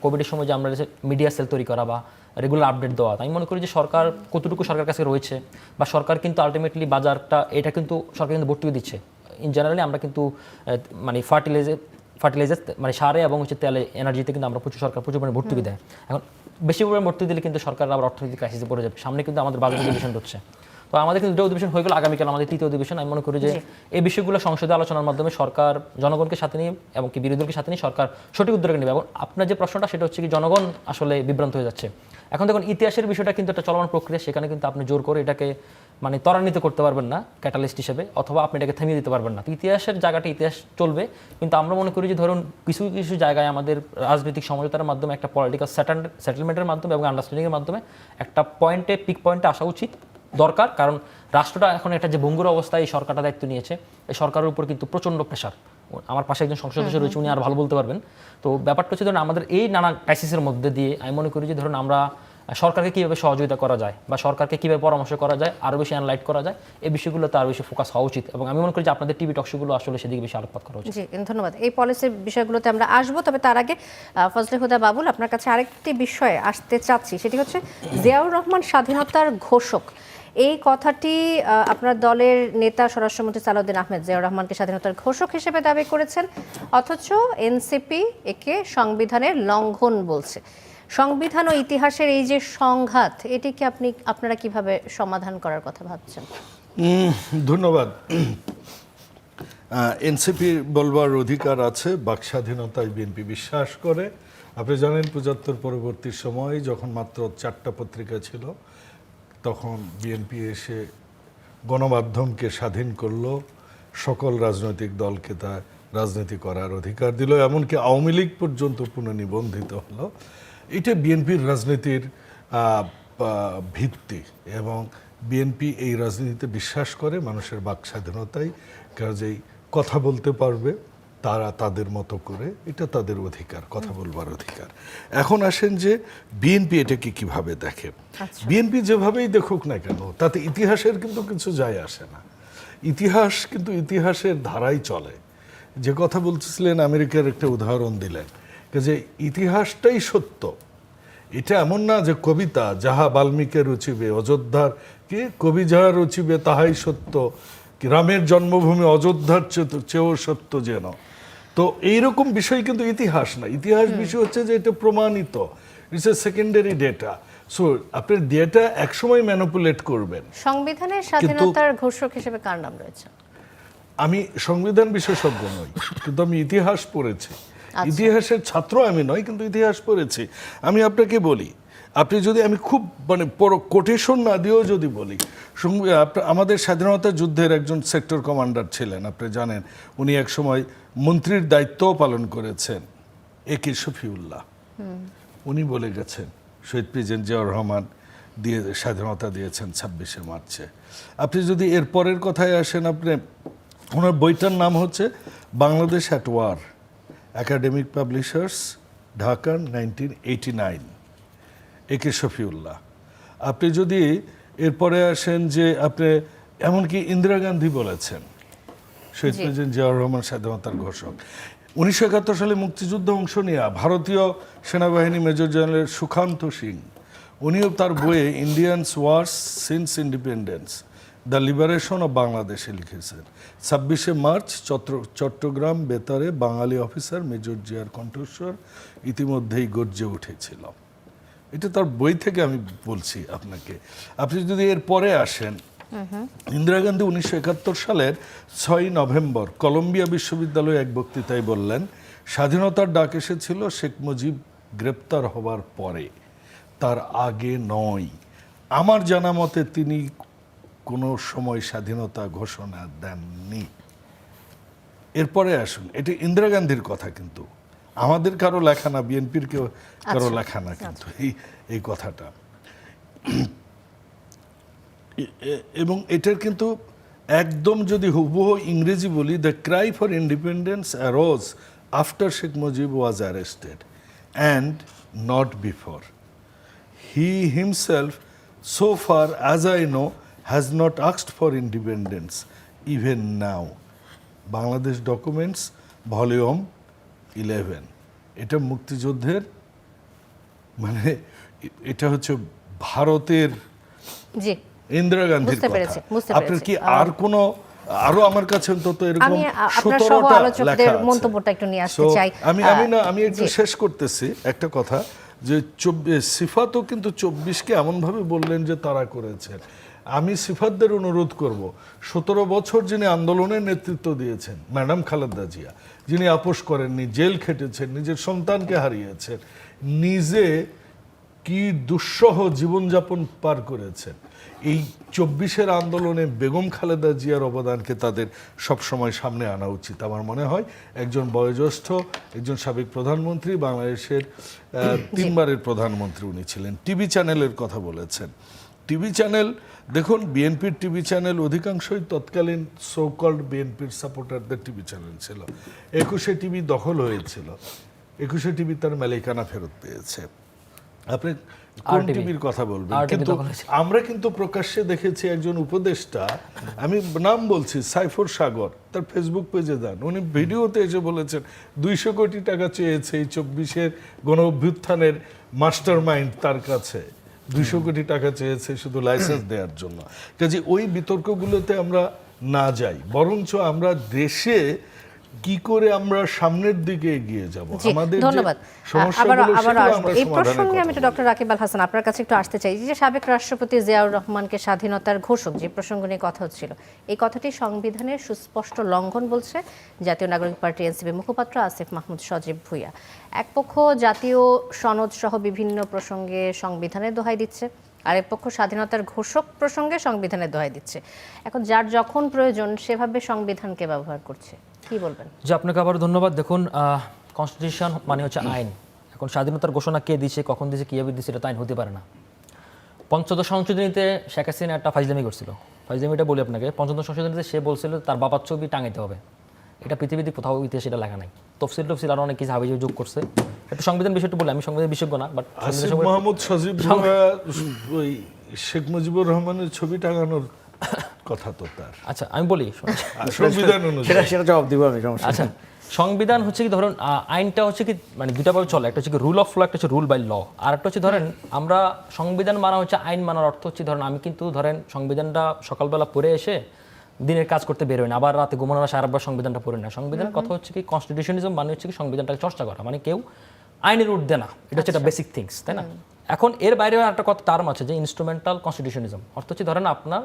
কোভিডের সময় যে আমরা মিডিয়া সেল তৈরি করা বা রেগুলার আপডেট দেওয়া, আমি মনে করি যে সরকার কতটুকু সরকার কাছে রয়েছে, বা সরকার কিন্তু আলটিমেটলি বাজারটা এটা কিন্তু সরকার কিন্তু ভর্তুকি দিচ্ছে। ইন জেনারেলি আমরা কিন্তু মানে ফার্টিলাইজার মানে সারে এবং হচ্ছে তেলে, এনার্জিতে কিন্তু আমরা সরকার প্রচুর পরিমাণে ভর্তুকি দেয়। এখন বেশি পরিমাণে ভর্তুকি দিলে কিন্তু সরকার আবার অর্থনৈতিক ক্রাইসিসে পড়ে যাবে। সামনে কিন্তু আমাদের বাজেট অধিবেশন হচ্ছে, তো আমাদের কিন্তু 2 অধিবেশন হয়ে গেল, আগামীকাল আমাদের 3য় অধিবেশন। আমি মনে করি যে এই বিষয়গুলো সংসদে আলোচনার মাধ্যমে সরকার জনগণকে সাথে নিয়ে এবং কি বিরোধী দলকে সাথে নিয়ে সরকার সঠিক উদ্যোগ নেবে। এবং আপনার যে প্রশ্নটা, সেটা হচ্ছে কি জনগণ আসলে বিভ্রান্ত হয়ে যাচ্ছে। এখন দেখুন ইতিহাসের বিষয়টা কিন্তু একটা চলমান প্রক্রিয়া, সেখানে কিন্তু আপনি জোর করে এটাকে মানে ত্বরান্বিত করতে পারবেন না ক্যাটালিস্ট হিসেবে, অথবা আপনি এটাকে থামিয়ে দিতে পারবেন না। তো ইতিহাসের জায়গাটা ইতিহাস চলবে, কিন্তু আমরা মনে করি যে ধরুন কিছু কিছু জায়গায় আমাদের রাজনৈতিক সমঝোতার মাধ্যমে, একটা পলিটিক্যাল সেটেলমেন্টের মাধ্যমে এবং আন্ডারস্ট্যান্ডিংয়ের মাধ্যমে একটা পিক পয়েন্টে আসা উচিত, দরকার, কারণ রাষ্ট্রটা এখন একটা যে ভঙ্গুর অবস্থায় এই সরকারটা দায়িত্ব নিয়েছে, এই সরকারের উপর কিন্তু প্রচণ্ড প্রেশার। আমার পাশে একজন সংসদ সদস্য রয়েছে, উনি আর ভালো বলতে পারবেন। তো ব্যাপারটা হচ্ছে ধরুন আমাদের এই নানা ক্রাইসিসের মধ্যে দিয়ে আমি মনে করি যে ধরুন আমরা সরকারকে কীভাবে সহযোগিতা করা যায় বা সরকারকে কীভাবে পরামর্শ করা যায়, আরও বেশি অ্যানালাইট করা যায়, এই বিষয়গুলোতে আরও বেশি ফোকাস হওয়া উচিত। এবং আমি মনে করি যে আপনাদের টিভি টকশোগুলো আসলে সেদিকে বেশি আলোকপাত করা উচিত। জি, ধন্যবাদ। এই পলিসির বিষয়গুলোতে আমরা আসবো, তবে তার আগে ফজলে হুদা বাবুল, আপনার কাছে আরেকটি বিষয়ে আসতে চাচ্ছি, সেটি হচ্ছে জিয়াউর রহমান স্বাধীনতার ঘোষক। এই কথাটি আপনার দলের নেতা স্বরাষ্ট্রমন্ত্রী সালাউদ্দিন আহমেদ জিয়াউর রহমানকে স্বাধীনতার ঘোষক হিসেবে দাবি করেছেন, অথচ এনসিপি একে সংবিধানের লঙ্ঘন বলছে। সংবিধান ও ইতিহাসের এই যে সংঘাত, এটিকে আপনারা কিভাবে সমাধান করার কথা ভাবছেন? ধন্যবাদ। এনসিপি বলবার অধিকার আছে, বাক স্বাধীনতায় বিএনপি বিশ্বাস করে। আপনি জানেন ৭৫ পরবর্তী সময়ে যখন মাত্র 4টা পত্রিকা ছিল, তখন বিএনপি এসে গণমাধ্যমকে স্বাধীন করলো, সকল রাজনৈতিক দলকে তা রাজনীতি করার অধিকার দিল, এমনকি আওয়ামী লীগ পর্যন্ত পুনর্নিবন্ধিত হলো। এটা বিএনপির রাজনীতির ভিত্তি, এবং বিএনপি এই রাজনীতিতে বিশ্বাস করে মানুষের বাক স্বাধীনতায়, কাজেই কথা বলতে পারবে তারা তাদের মতো করে, এটা তাদের অধিকার, কথা বলবার অধিকার। এখন আসেন যে বিএনপি এটাকে কিভাবে দেখে। বিএনপি যেভাবেই দেখুক না কেন, তাতে ইতিহাসের কিন্তু কিছু যায় আসে না। ইতিহাস কিন্তু ইতিহাসের ধারাই চলে। যে কথা বলতেছিলেন, আমেরিকার একটা উদাহরণ দিলেন, যে ইতিহাসটাই সত্য। এটা এমন না যে কবিতা যাহা বাল্মীকে রচিবে, অযোধ্যার কি কবি যাহা রচিবে তাহাই সত্য, রামের জন্মভূমি অযোধ্যার চেয়েও সত্য যেন। তো এইরকম বিষয় কিন্তু ইতিহাস না। ইতিহাস বিষয় হচ্ছে যে এটা প্রমাণিত, it's a secondary data. So আপনি ডেটা একসময় ম্যানিপুলেট করবেন। সংবিধানের স্বাধীনতার ঘোষক হিসেবে কার নাম রয়েছে? আমি সংবিধান বিশেষজ্ঞ নই, কিন্তু আমি ইতিহাস পড়েছি। ইতিহাসের ছাত্র আমি নই, কিন্তু ইতিহাস পড়েছি। আমি আপনাকে বলি, আপনি যদি, আমি খুব কোটেশন না দিয়েও যদি বলি, আমাদের স্বাধীনতা যুদ্ধের একজন সেক্টর কমান্ডার ছিলেন, আপনি জানেন, উনি একসময় মন্ত্রীর দায়িত্বও পালন করেছেন, একে শফিউল্লাহ। উনি বলে গেছেন শহীদ প্রেসিডেন্ট জিয়াউর রহমান স্বাধীনতা দিয়েছেন 26শে মার্চে। আপনি যদি এর পরের কথায় আসেন, আপনি ওনার বইটার নাম হচ্ছে Bangladesh at war, academic publishers, Dhaka 1989, A K Shafiullah. আপনি যদি এরপরে আসেন যে আপনি, এমনকি ইন্দিরা গান্ধী বলেছেন শহীদ প্রেসিডেন্ট জিয়াউর রহমান স্বাধীনতার ঘোষক। 1971 সালে মুক্তিযুদ্ধ অংশ নিয়ে ভারতীয় সেনাবাহিনী মেজর জেনারেল সুকান্ত সিং, উনিও তার বইয়ে Indians wars since independence, the liberation of বাংলাদেশে লিখেছেন 26শে মার্চ চট্টগ্রাম বেতারে বাঙালি অফিসার মেজর জিয়ার কণ্ঠস্বর ইতিমধ্যেই গর্জে উঠেছিল। এটা তার বই থেকে আমি বলছি আপনাকে। আপনি যদি এর পরে আসেন, ইন্দিরা গান্ধী 1971 সালের 6 নভেম্বর কলম্বিয়া বিশ্ববিদ্যালয়ে এক বক্তৃতায় বললেন, স্বাধীনতার ডাক এসেছিল শেখ মুজিব গ্রেপ্তার হবার পরে, তার আগে নয়। আমার জানা মতে তিনি কোনো সময় স্বাধীনতা ঘোষণা দেননি। এরপরে আসুন, এটি ইন্দিরা গান্ধীর কথা, কিন্তু আমাদের কারো লেখা না, বিএনপির কেউ কারো লেখা না কিন্তু এই কথাটা। এবং এটার কিন্তু একদম যদি হুবহু ইংরেজি বলি, the Cry for independence arose after Sheikh Mujib was arrested and not before. He himself, so far as I know, has not asked for independence even now. Bangladesh documents volume 11। এটা মুক্তিযুদ্ধের, মানে এটা হচ্ছে ভারতের ইন্দিরা গান্ধীর কথা। আপনার কি আর কোনো, আরো আমার কাছে অন্তত এরকম 17টা লেখা আছে। আমি একটু শেষ করতেছি একটা কথা, যে সিফাতও কিন্তু 24কে এমনভাবে বললেন যে তারা করেছেন। আমি সিফাতদের অনুরোধ করব, 17 বছর যিনি আন্দোলনের নেতৃত্ব দিয়েছেন, ম্যাডাম খালেদা জিয়া, যিনি আপোষ করেননি, জেল খেটেছেন, নিজের সন্তানকে হারিয়েছেন, নিজে কি দুঃসহ জীবনযাপন পার করেছেন, এই 24-এর আন্দোলনে বেগম খালেদা জিয়ার অবদানকে তাদের সবসময় সামনে আনা উচিত। আমার মনে হয় একজন বয়োজ্যেষ্ঠ, একজন সাবেক প্রধানমন্ত্রী, বাংলাদেশের 3বারের প্রধানমন্ত্রী উনি ছিলেন, টিভি চ্যানেলের কথা বলেছেন, টিভি চ্যানেল দেখুন, বিএনপির টিভি চ্যানেল অধিকাংশই তৎকালীন সোকল্ড বিএনপির সাপোর্টারদের টিভি চ্যানেল ছিল। 21শে টিভি দখল হয়েছিল, 21শে টিভি তার মালিকানা ফেরত পেয়েছে। আপনি কোন RTV টিভির কথা বলবেন? RTV কিন্তু দখল হয়েছে। আমরা কিন্তু প্রকাশ্যে দেখেছি একজন উপদেষ্টা, আমি নাম বলছি, সাইফুর সাগর, তার ফেসবুক পেজে যান, উনি ভিডিওতে এসে বলেছেন 200 কোটি টাকা চেয়েছে এই 24-এর গণ অভ্যুত্থানের মাস্টার মাইন্ড তার কাছে, 200 কোটি টাকা চেয়েছে শুধু লাইসেন্স দেওয়ার জন্য। কাজে ওই বিতর্কগুলোতে আমরা না যাই, বরঞ্চ আমরা দেশে কি করে আমরা সামনের দিকে এগিয়ে যাব, জি, আমাদের যে ধন্যবাদ। সমস্যাগুলো আবার সেগুলো আসবো আমরা এই সমাধানের প্রসঙ্গে। কথা আমি বলবো। ডক্টর রাকিব আল হাসান আপনার কাছে একটু আসতে চাই, যে সাবেক রাষ্ট্রপতি জিয়াউর রহমানকে স্বাধীনতার ঘোষক যে প্রসঙ্গ নিয়ে কথা হচ্ছিল, এই কথাটি সংবিধানের সুস্পষ্ট লঙ্ঘন বলছে জাতীয় নাগরিক পার্টি এনসিপি মুখপাত্র আসিফ মাহমুদ সজীব ভুঁইয়া। এক পক্ষ জাতীয় সনদ সহ বিভিন্ন প্রসঙ্গে সংবিধানের দোহাই দিচ্ছে, আরেক পক্ষ স্বাধীনতার ঘোষক প্রসঙ্গে সংবিধানের দোহাই দিচ্ছে। এখন যার যখন প্রয়োজন সেভাবে সংবিধানকে ব্যবহার করছে, কি বলবেন? যে আপনাকে আবার ধন্যবাদ। দেখুন, কনস্টিটিউশন মানে হচ্ছে আইন। এখন স্বাধীনতার ঘোষণা কে দিছে, কখন দিছে, কীভাবে দিছে, এটা তো আইন হতে পারে না। পঞ্চদশ সংশোধনীতে শেখ হাসিনা একটা ফাইজলামি করছিল। ফাইজলামিটা বলি আপনাকে, পঞ্চদশ সংশোধনীতে সে বলছিল তার বাবার ছবি টাঙাইতে হবে। এটা পৃথিবীতে কোথাও ইতিহাসে এটা লেখা নাই। তফসিল আরও অনেক কিছু হাবিজাবি যোগ করছে। একটু সংবিধান বিষয়টা বলি, আমি সংবিধান বিশেষজ্ঞ না, বাট আসিফ মাহমুদ সজীব ভুঁইয়া ওই শেখ মুজিবুর রহমানের ছবি টাঙানোর কথা তো তার। আচ্ছা আমি বলি, সংবিধান অনুযায়ী সেটা জবাব দিব আমি, সমস্যা নেই। আচ্ছা সংবিধান হচ্ছে কি, ধরুন আইনটা হচ্ছে কি মানে দুটাভাবে চলে, একটা হচ্ছে কি রুল অফ ল, একটা হচ্ছে রুল বাই ল। আর একটা হচ্ছে ধরেন আমরা সংবিধান মানা হচ্ছে আইন মানার অর্থ হচ্ছে, ধরেন আমি কিন্তু ধরেন সংবিধানটা সকালবেলা পড়ে এসে দিনের কাজ করতে বেরোয় না, আবার রাতে ঘুমানোর সারাবার সংবিধানটা পড়ে না। সংবিধানের কথা হচ্ছে কি কনস্টিটিউশনিজম মানে হচ্ছে কি সংবিধানটাকে চর্চা করা, মানে কেউ আইনের ঊর্ধ্বে না, এটা হচ্ছে একটা বেসিক থিংস, তাই না? এখন এর বাইরেও একটা কথা টার্ম আছে যে ইনস্ট্রুমেন্টাল কনস্টিটিউশনিজম, অর্থ হচ্ছে ধরেন আপনার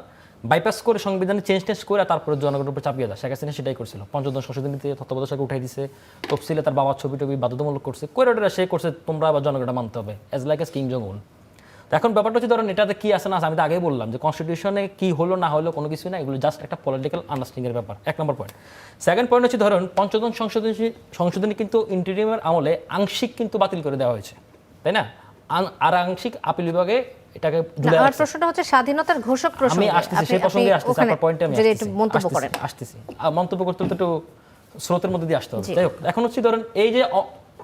বাইপাস করে সংবিধানে চেঞ্জ করে তারপরে জনগণের উপর চাপিয়ে দেয়। শেখ হাসিনা সেটাই করছিল। পঞ্চদশ সংশোধনীতে তত্ত্বাবধায়ককে উঠাই দিছে, তফসিলে তার বাবার ছবি টবি বাধ্যতামূলক করছে, করিডোরে সে করছে, তোমরা আবার জনগণটা মানতে হবে, as like as Kim Jong Un. তো এখন ব্যাপারটা হচ্ছে ধরেন এটাতে কি আছে না আছে, আমি তো আগেই বললাম যে কনস্টিটিউশনে কি হলো না হলো কোনো কিছু না, এগুলো জাস্ট একটা পলিটিক্যাল আন্ডারস্ট্যান্ডিংয়ের ব্যাপার, 1 নম্বর পয়েন্ট। সেকেন্ড পয়েন্ট হচ্ছে ধরেন পঞ্চদশ সংশোধনী কিন্তু ইন্টারিমের আমলে আংশিক কিন্তু বাতিল করে দেওয়া হয়েছে, তাই না? আর আংশিক আপিল বিভাগে এটাকে আমার প্রশ্নটা হচ্ছে স্বাধীনতার ঘোষক প্রসঙ্গে। আমি আসতেছি সেই প্রসঙ্গে আসতেছি, আপনার পয়েন্টে আমি একটু মন্তব্য করেন। আসতেছি মন্তব্য করতে তো একটু স্রোতের মধ্যে দিয়ে আসতে হবে। যাই হোক, এখন হচ্ছে ধরেন এই যে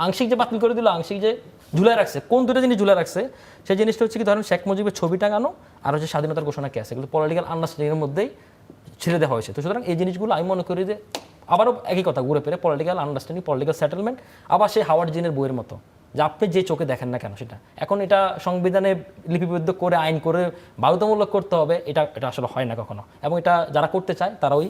আংশিক যে বাতিল করে দিল, আংশিক যে ঝুলাই রাখছে, কোন দুটো জিনিস ঝুলাই রাখছে সেই জিনিসটা হচ্ছে কি ধরেন শেখ মুজিবের ছবি টাঙানো আর হচ্ছে স্বাধীনতার ঘোষণা কে আছে, এগুলো পলিটিক্যাল আন্ডারস্ট্যান্ডিংয়ের মধ্যেই ছেড়ে দেওয়া হয়েছে। তো সুতরাং এই জিনিসগুলো আমি মনে করি যে আবারও একই কথা ঘুরে ফিরে পলিটিক্যাল আন্ডারস্ট্যান্ডিং, পলিটিক্যাল সেটেলমেন্ট, আবার সেই হাওয়ার্ড জিনের বইয়ের মতো যে আপনি যে চোখে দেখেন না কেন সেটা। এখন এটা সংবিধানে লিপিবদ্ধ করে আইন করে বাধ্যতামূলক করতে হবে, এটা আসলে হয় না কখনো। এবং এটা যারা করতে চায় তারা ওই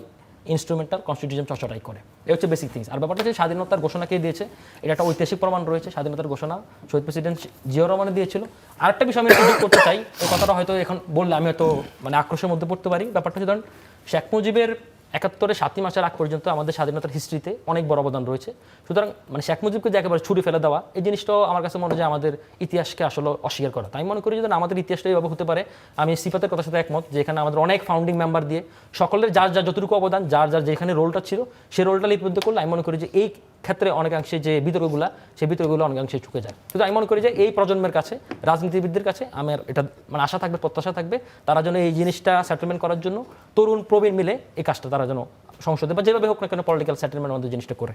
ইনস্ট্রুমেন্টাল কনস্টিটিউশন চর্চাটাই করে। এই হচ্ছে বেসিক থিংস। আর ব্যাপারটা হচ্ছে স্বাধীনতার ঘোষণা কে দিয়েছে, এটা একটা ঐতিহাসিক প্রমাণ রয়েছে। স্বাধীনতার ঘোষণা শহীদ প্রেসিডেন্ট জিয়াউর রহমান দিয়েছিল। আরেকটা বিষয় আমি যোগ করতে চাই, এই কথাটা হয়তো এখন বললে আমি হয়তো মানে আক্রোশের মধ্যে পড়তে পারি। ব্যাপারটা হচ্ছে ধরেন শেখ মুজিবের 71-এ 7ই মাসের আগ পর্যন্ত আমাদের স্বাধীনতার হিস্ট্রিতে অনেক বড় অবদান রয়েছে। সুতরাং মানে শেখ মুজিবকে যে একেবারে ছুরি ফেলে দেওয়া, এই জিনিসটাও আমার কাছে মনে হয় আমাদের ইতিহাসকে আসলে অস্বীকার করা। তাই মনে করি যে আমাদের ইতিহাসটা এইভাবে হতে পারে। আমি সিফাতের কথার সাথে একমত যে এখানে আমাদের অনেক ফাউন্ডিং মেম্বার দিয়ে সকলের যার যতটুকু অবদান, যার যেখানে রোলটা ছিল সেই রোলটা লিপিবদ্ধ করলে আমি মনে করি যে এই ক্ষেত্রে অনেকাংশে যে বিতর্কগুলো, সেই বিতর্কগুলো অনেকাংশে চুকে যায়। কিন্তু আমি মনে করি যে এই প্রজন্মের কাছে, রাজনীতিবিদদের কাছে আমার এটা মানে আশা থাকবে, প্রত্যাশা থাকবে, তারা যেন এই জিনিসটা সেটেলমেন্ট করার জন্য তরুণ প্রবীণ মিলে এই কাজটা তারা যেন সংসদে বা যেভাবে হোক না কেন পলিটিক্যাল সেটেলমেন্ট আমাদের জিনিসটা করে।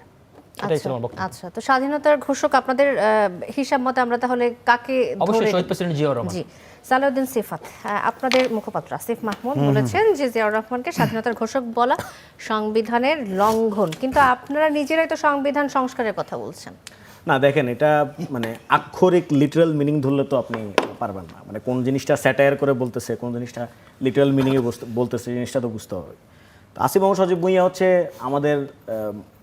এটাই ছিল আমার বক্তব্য। আচ্ছা, তো স্বাধীনতার ঘোষক আপনাদের হিসাব মতে আমরা তাহলে কাকে অবশ্যই ধরে? শহীদ প্রেসিডেন্ট জিয়াউর রহমান। জি, সালাউদ্দিন সিফাত, আপনাদের মুখপাত্র আসিফ মাহমুদ বলেছেন যে জিয়াউর রহমানকে স্বাধীনতার ঘোষক বলা সংবিধানের লঙ্ঘন, কিন্তু আপনারা নিজেরাই তো সংবিধান সংস্কারের কথা বলছেন। না দেখেন, এটা মানে আক্ষরিক লিটারাল মিনিং ধরলে তো আপনি পারবেন না। মানে কোন জিনিসটা স্যাটায়ার করে বলতেছে, কোন জিনিসটা লিটারাল মিনিংয়ে বলতেছে, জিনিসটা তো বুঝতে হবে। আসিফ মাহমুদ সজীব ভুঁইয়া হচ্ছে আমাদের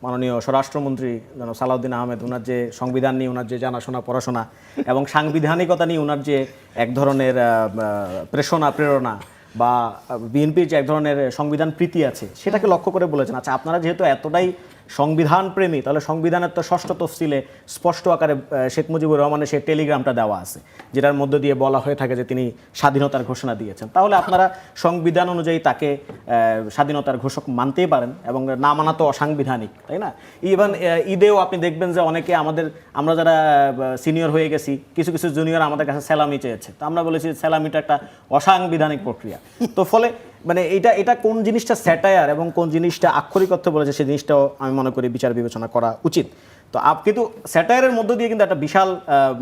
মাননীয় স্বরাষ্ট্রমন্ত্রী জনাব সালাউদ্দিন আহমেদ। ওনার যে সংবিধান নিয়ে ওনার যে জানাশোনা পড়াশোনা এবং সাংবিধানিকতা নিয়ে ওনার যে এক ধরনের প্রেরণা বা বিএনপির যে এক ধরনের সংবিধান প্রীতি আছে, সেটাকে লক্ষ্য করে বলেছেন। আচ্ছা, আপনারা যেহেতু এতটাই সংবিধান প্রেমী, তাহলে সংবিধানের তো ষষ্ঠ তফসিলে স্পষ্ট আকারে শেখ মুজিবুর রহমানের সেই টেলিগ্রামটা দেওয়া আছে, যেটার মধ্য দিয়ে বলা হয়ে থাকে যে তিনি স্বাধীনতার ঘোষণা দিয়েছেন। তাহলে আপনারা সংবিধান অনুযায়ী তাকে স্বাধীনতার ঘোষক মানতেই পারেন, এবং না মানা তো অসাংবিধানিক, তাই না? ইভেন ঈদেও আপনি দেখবেন যে অনেকে আমরা যারা সিনিয়র হয়ে গেছি, কিছু কিছু জুনিয়র আমাদের কাছে স্যালামি চেয়েছে, তো আমরা বলেছি স্যালামিটা একটা অসাংবিধানিক প্রক্রিয়া। তো ফলে মানে এটা কোন জিনিসটা স্যাটায়ার এবং কোন জিনিসটা আক্ষরিক অর্থে বলেছে সেই জিনিসটাও আমি মনে করি বিচার বিবেচনা করা উচিত। তো কিন্তু স্যাটায়ারের মধ্য দিয়ে কিন্তু একটা বিশাল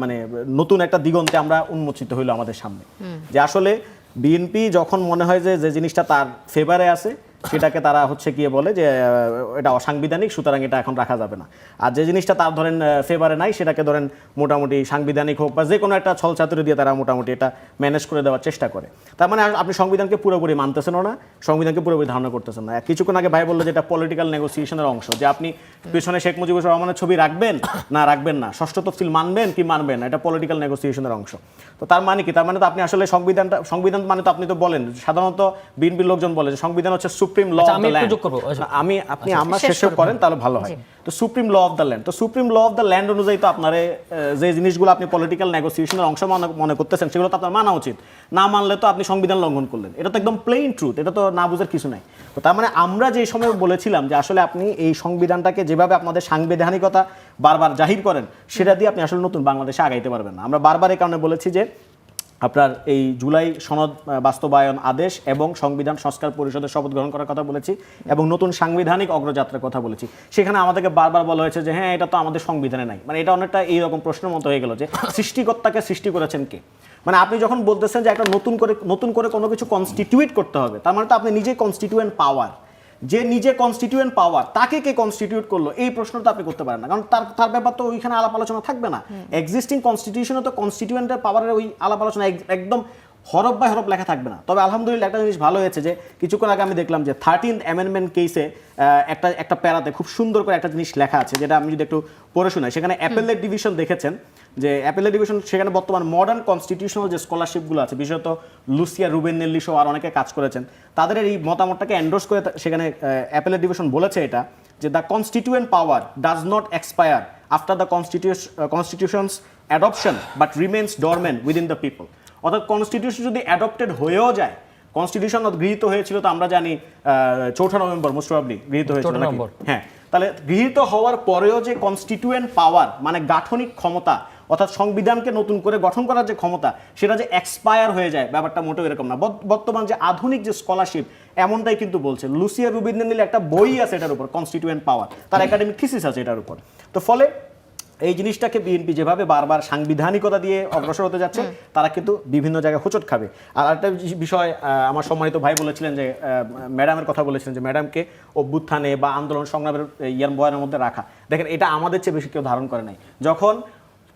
মানে নতুন একটা দিগন্তে আমরা উন্মোচিত হইলো আমাদের সামনে, যে আসলে বিএনপি যখন মনে হয় যে জিনিসটা তার ফেভারে আছে সেটাকে তারা হচ্ছে গিয়ে বলে যে এটা অসাংবিধানিক, সুতরাং এটা এখন রাখা যাবে না। আর যে জিনিসটা তার ধরেন ফেভারে নাই সেটাকে ধরেন মোটামুটি সাংবিধানিক হোক বা যে কোনো একটা ছলচাতুরি দিয়ে তারা মোটামুটি এটা ম্যানেজ করে দেওয়ার চেষ্টা করে। তার মানে আপনি সংবিধানকে পুরোপুরি মানতেছেনও না, সংবিধানকে পুরোপুরি ধারণা করতেছেন না। কিছুক্ষণ আগে ভাই বললো যে এটা পলিটিক্যাল নেগোসিয়েশনের অংশ, যে আপনি পেছনে শেখ মুজিবুর রহমানের ছবি রাখবেন না রাখবেন না, ষষ্ঠ তফসিল মানবেন কি মানবেন না, এটা পলিটিক্যাল নেগোসিয়েশনের অংশ। তো তার মানে কি? তার মানে তো আপনি আসলে সংবিধান মানে তো আপনি তো বলেন, সাধারণত বিএনপির লোকজন বলে যে সংবিধান হচ্ছে supreme law of the land. আপনি আমার শেষ করেন তাহলে ভালো হয়। তো supreme law of the land, তো supreme law of the land অনুযায়ী তো আপনার যে জিনিসগুলো আপনি পলিটিক্যাল নেগোসিয়েশনের অংশ মনে করতেছেন সেগুলো তো আপনার মানা উচিত। না মানলে তো আপনি সংবিধান লঙ্ঘন করলেন, এটা তো একদম প্লেইন ট্রুথ, এটা তো না বুঝার কিছু নাই। তো তার মানে আমরা যে সময় বলেছিলাম যে আসলে আপনি এই সংবিধানটাকে যেভাবে আপনাদের সাংবিধানিকতা বারবার জাহির করেন সেটা দিয়ে আপনি আসলে নতুন বাংলাদেশে আগাইতে পারবেন না। আমরা বারবার এই কারণে বলেছি যে আপনার এই জুলাই সনদ বাস্তবায়ন আদেশ এবং সংবিধান সংস্কার পরিষদের শপথ গ্রহণ করার কথা বলেছি এবং নতুন সাংবিধানিক অগ্রযাত্রার কথা বলেছি। সেখানে আমাদেরকে বারবার বলা হয়েছে যে হ্যাঁ এটা তো আমাদের সংবিধানে নাই। মানে এটা অনেকটা এইরকম প্রশ্নের মতো হয়ে গেল যে সৃষ্টিকর্তাকে সৃষ্টি করেছেন কে? মানে আপনি যখন বলতেছেন যে একটা নতুন করে কোনো কিছু কনস্টিটিউট করতে হবে, তার মানে তো আপনি নিজেই কনস্টিটিউয়েন্ট পাওয়ার, যে নিজে কনস্টিটিউয়েন্ট পাওয়ার তাকে কে কনস্টিটিউট করলো এই প্রশ্নটা আপনি করতে পারেন না, কারণ তার ব্যাপার তো ওইখানে আলাপ আলোচনা থাকবে না। এক্সিস্টিং কনস্টিটিউশনে তো কনস্টিটিউয়েন্টের পাওয়ারের ওই আলাপ আলোচনা একদম হরফ বাই হরফ লেখা থাকবে না। তবে আলহামদুলিল্লাহ একটা জিনিস ভালো হয়েছে যে কিছুক্ষণ আগে আমি দেখলাম যে 13th অ্যামেন্ডমেন্ট কেসে একটা প্যারাতে খুব সুন্দর করে একটা জিনিস লেখা আছে, যেটা আমি যদি একটু পড়ে শোনাই। সেখানে অ্যাপেলেট ডিভিশন দেখেছেন যে অ্যাপেলেট ডিভিশন সেখানে বর্তমান মডার্ন কনস্টিটিউশনাল যে স্কলারশিপগুলো আছে, বিশেষত লুসিয়া রুবেনেল্লি সহ আর অনেকে কাজ করেছেন, তাদের এই মতামতটাকে এন্ডোর্স করে সেখানে অ্যাপেলেট ডিভিশন বলেছে এটা যে the constituent power does not expire after the constitutions adoption but remains dormant within the people. অর্থাৎ কনস্টিটিউশন যদি অ্যাডপ্টেড হয়েও যায়, কনস্টিটিউশন গৃহীত হয়েছিল তো আমরা জানি 4 নভেম্বর মোস্ট প্রবাবলি গৃহীত হয়েছিল, হ্যাঁ, তাহলে গৃহীত হওয়ার পরেও যে কনস্টিটিউয়েন্ট পাওয়ার মানে গাঠনিক ক্ষমতা অর্থাৎ সংবিধানকে নতুন করে গঠন করার যে ক্ষমতা সেটা যে এক্সপায়ার হয়ে যায়, ব্যাপারটা মোটেও এরকম না। বর্তমান যে আধুনিক যে স্কলারশিপ এমনটাই কিন্তু বলছে। লুসিয়া রুবিনেল্লির একটা বই আছে এটার উপর, কনস্টিটিউয়েন্ট পাওয়ার, তার একাডেমিক থিসিস আছে এটার উপর। তো ফলে এই জিনিসটাকে বিএনপি যেভাবে বারবার সাংবিধানিকতা দিয়ে অগ্রসর হতে যাচ্ছে, তারা কিন্তু বিভিন্ন জায়গায় হোঁচট খাবে। আর একটা বিষয় আমার সম্মানিত ভাই বলেছিলেন যে ম্যাডামের কথা বলেছিলেন যে ম্যাডামকে অভ্যুত্থানে বা আন্দোলন সংগ্রামের বয়ানের মধ্যে রাখা। দেখেন এটা আমাদের চেয়ে বেশি কেউ ধারণ করে নাই। যখন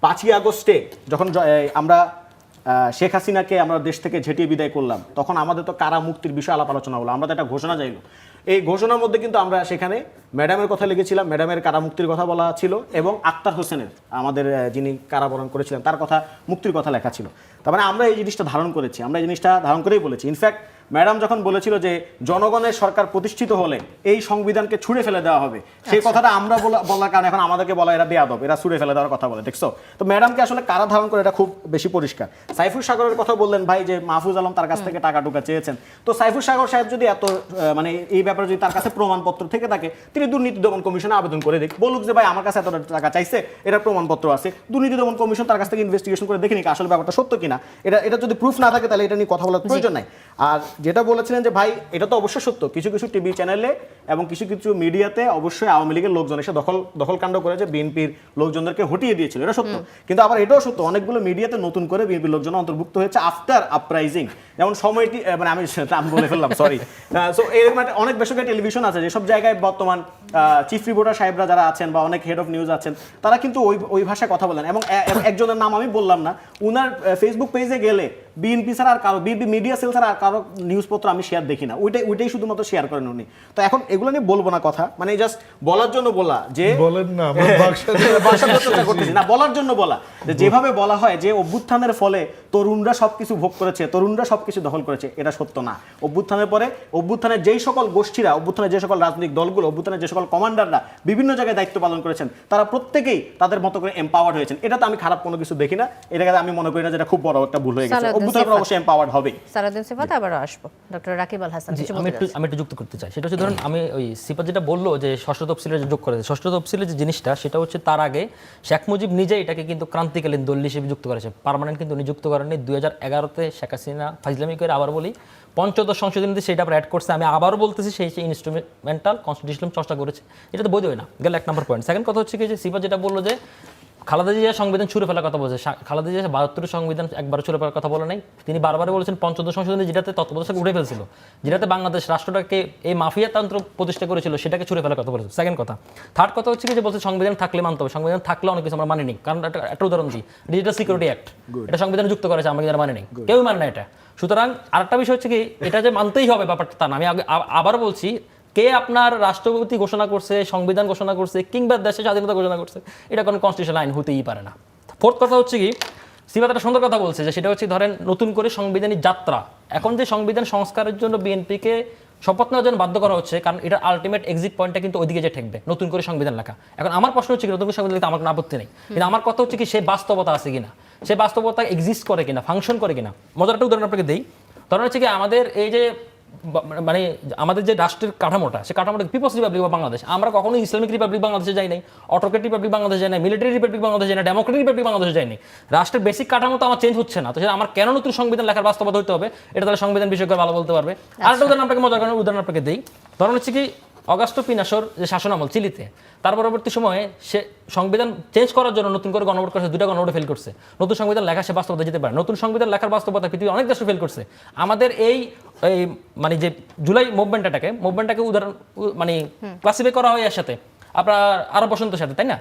5ই আগস্টে যখন আমরা শেখ হাসিনাকে আমরা দেশ থেকে ঝেঁটিয়ে বিদায় করলাম, তখন আমাদের তো কারা মুক্তির বিষয়ে আলাপ আলোচনা হলো, আমরা তো একটা ঘোষণা চাইলো। এই ঘোষণার মধ্যে কিন্তু আমরা সেখানে ম্যাডামের কথা লিখেছিলাম, ম্যাডামের কারা মুক্তির কথা বলা ছিল এবং আক্তার হোসেনের আমাদের যিনি কারাবরণ করেছিলেন তার কথা মুক্তির কথা লেখা ছিল। তার মানে আমরা এই জিনিসটা ধারণ করেছি, আমরা এই জিনিসটা ধারণ করেই বলেছি। ইনফ্যাক্ট ম্যাডাম যখন বলেছিল যে জনগণের সরকার প্রতিষ্ঠিত হলে এই সংবিধানকে ছুঁড়ে ফেলে দেওয়া হবে, সেই কথাটা আমরা বলার কারণে এখন আমাদেরকে বলা এরা বেয়াদব, এরা ছুঁড়ে ফেলে দেওয়ার কথা বলে, দেখছো? তো ম্যাডামকে আসলে কারা ধারণ করে এটা খুব বেশি পরিষ্কার। সাইফুল সাগরের কথা বললেন ভাই যে মাহফুজ আলম তার কাছ থেকে টাকা টুকা চেয়েছেন। তো সাইফুল সাগর সাহেব যদি এত মানে এই ব্যাপারে যদি তার কাছে প্রমাণপত্র থেকে থাকে, তিনি দুর্নীতি দমন কমিশনে আবেদন করে দেখ, বলুক যে ভাই আমার কাছে এত টাকা চাইছে, এটা প্রমাণপত্র আছে, দুর্নীতি দমন কমিশন তার কাছ থেকে ইনভেস্টিগেশন করে দেখে নিক আসলে ব্যাপারটা সত্য কিনা। এটা যদি প্রুফ না থাকে তাহলে এটা নিয়ে কথা বলার প্রয়োজন নাই। আর যেটা বলেছিলেন যে ভাই এটা তো অবশ্যই সত্য, কিছু কিছু টিভি চ্যানেলে এবং কিছু কিছু মিডিয়াতে অবশ্যই আওয়ামী লীগের লোকজন এসে দখলকাণ্ড করে যে বিএনপির লোকজনদেরকে হটিয়ে দিয়েছিল, এটা সত্য। কিন্তু আবার এটাও সত্য অনেকগুলো মিডিয়াতে নতুন করে বিএনপির লোকজন অন্তর্ভুক্ত হয়েছে আফটার আপরাইজিং, যেমন সময়টি মানে আমি বলে ফেললাম সরি। সো এরকম অনেক বেসরকারি টেলিভিশন আছে যেসব জায়গায় বর্তমান চিফ রিপোর্টার সাহেবরা যারা আছেন বা অনেক হেড অফ নিউজ আছেন, তারা কিন্তু ওই ভাষায় কথা বলেন। এবং একজনের নাম আমি বললাম না, উনার ফেসবুক পেজে গেলে বিএনপি ছাড়া আর কারো, বিএনপি মিডিয়া সেল ছাড়া আর কারো নিউজপত্র আমি শেয়ার দেখি না, ওইটাই শুধুমাত্র শেয়ার করেন উনি। তো এখন এগুলো নিয়ে বলবো না কথা, মানে জাস্ট বলার জন্য বলা যে বলেন না, আমরা চেষ্টা করতেছি না, বলার জন্য বলা যে যেভাবে বলা হয় যে অভ্যুত্থানের ফলে তরুণরা সবকিছু ভোগ করেছে, তরুণরা সবকিছু দখল করেছে, এটা সত্য না। অভ্যুত্থানের পরে অভ্যুত্থানের যেই সকল গোষ্ঠীরা, অভ্যুত্থানের যে সকল রাজনৈতিক দলগুলো, অভ্যুত্থানের যে সকল কমান্ডাররা বিভিন্ন জায়গায় দায়িত্ব পালন করেছেন, তারা প্রত্যেকেই তাদের মতো করে এম্পাওয়ার্ড হয়েছেন। এটা তো আমি খারাপ কোনো কিছু দেখি না, এটাকে আমি মনে করি না যেটা খুব বড় একটা ভুল হয়ে গেছে। সালাউদ্দিন অভ্যুত্থানের পর অবশ্যই এম্পাওয়ার্ড হবে। সালাউদ্দিন সিফাত, আবারও আসবো ডক্টর রাকিব আল হাসান। জি, কিছু আমি বলতে একটু যুক্ত করতে চাই। সেটা হচ্ছে ধরুন আমি ওই সিফাত যেটা বললো যে ষষ্ঠ তফসিলে যে যোগ করেছে, ষষ্ঠ তফসিলের যে জিনিসটা সেটা হচ্ছে তার আগে শেখ মুজিব নিজে এটাকে কিন্তু ক্রান্তিকালীন দলিল হিসেবে যুক্ত করেছে, পার্মানেন্ট কিন্তু উনি যুক্ত করেননি। 2011-তে শেখ হাসিনা ফাজলামি করে, আবার বলি, পঞ্চদশ সংশোধনীতে সেটা আবার অ্যাড করছে। আমি আবারও বলতেছি সেই ইনস্ট্রুমেন্টাল কনস্টিটিউশন চর্চা করেছে, এটা তো বৈধ হয় না, গেল 1 নম্বর পয়েন্ট। সেকেন্ড কথা হচ্ছে কি যে সিফাত যেটা বললো যে খালেদা জিয়া সংবিধান ছুঁড়ে ফেলার কথা বলছে, খালেদা জিয়া 72 সংবিধান একবারও ছুঁড়ে ফেলার কথা বলে নাই। তিনি বারবার বলেছেন পঞ্চদশ সংশোধনী যেটাতে তত্ত্বাবধায়ক উঠে ফেলছিল, যেটাতে বাংলাদেশ রাষ্ট্রটাকে এই মাফিয়াতন্ত্র প্রতিষ্ঠা করেছিল, সেটাকে ছুঁড়ে ফেলার কথা বলেছে। সেকেন্ড কথা। থার্ড কথা হচ্ছে কি যে বলছে সংবিধান থাকলে মানতে হবে, সংবিধান থাকলে অনেক কিছু আমরা মানি নি। কারণ একটা উদাহরণ দিই, ডিজিটাল সিকিউরিটি অ্যাক্ট, এটা সংবিধানে যুক্ত করেছে, আমরা যারা মানি নেই, কেউ মানে না এটা। সুতরাং আরেকটা বিষয় হচ্ছে কি, এটা যে মানতেই হবে ব্যাপারটা তা না। আমি আবার বলছি, কে আপনার রাষ্ট্রপতি ঘোষণা করছে, সংবিধান ঘোষণা করছে, কিংবা দেশের স্বাধীনতা ঘোষণা করছে, এটা কোনো কনস্টিটিউশন আইন হতেই পারে না। ফোর্থ কথা হচ্ছে কি, সিফাত একটা সুন্দর কথা বলছে যে সেটা হচ্ছে ধরেন নতুন করে সাংবিধানিক যাত্রা। এখন যে সংবিধান সংস্কারের জন্য বিএনপিকে শপথ নেওয়ার জন্য বাধ্য করা হচ্ছে, কারণ এটা আলটিমেট এক্সিট পয়েন্টটা কিন্তু ওইদিকে যে ঠেকবে, নতুন করে সংবিধান লেখা। এখন আমার প্রশ্ন হচ্ছে কি, নতুন করে সংবিধান লিখতে আমার কোনো আপত্তি নেই, কিন্তু আমার কথা হচ্ছে কি সে বাস্তবতা আছে কিনা, সে বাস্তবতা এক্সিস্ট করে কিনা, ফাংশন করে কিনা। মজার একটা উদাহরণ আপনাকে দিই। ধরেন হচ্ছে কি আমাদের এই যে মানে আমাদের যে রাষ্ট্রের কাঠামোটা, সে কাঠামোটা পিপলস রিপাবলিক অফ বাংলাদেশ। আমরা কখনো ইসলামিক রিপাবলিক বাংলাদেশে যাই নাই, অটোক্রেটিক রিপাবলিক বাংলাদেশে যাই নাই, মিলিটারি রিপাবলিক বাংলাদেশে যাই না, ডেমোক্রেটিক রিপাবলিক বাংলাদেশে যাই নাই। রাষ্ট্রের বেসিক কাঠামো তো আমার চেঞ্জ হচ্ছে না, তো সেটা আমার কেন নতুন সংবিধান লেখার বাস্তবতা হতে হবে, এটা তাহলে সংবিধান বিশেষজ্ঞ ভালো বলতে পারবে। আরেকটা উদাহরণ আপনাকে মজার কারণে উদাহরণ আপনাকে দিই। ধরুন হচ্ছে কি অগাস্টো পিনাসোর যে শাসনামল চিলিতে, তার পরবর্তী সময়ে সে সংবিধান চেঞ্জ করার জন্য নতুন করে গণভোট করেছে, 2টা গণভোটে ফেল করছে। নতুন সংবিধান লেখা সে বাস্তবতা যেতে পারে, নতুন সংবিধান লেখার বাস্তবতা পৃথিবীর অনেক দেশে ফেল করছে। আমাদের এই মানে যে জুলাই মুভমেন্টটাকে উদাহরণ মানে ক্লাসিফাই করা হয় এর সাথে আপনার আরব বসন্তের সাথে, তাই না?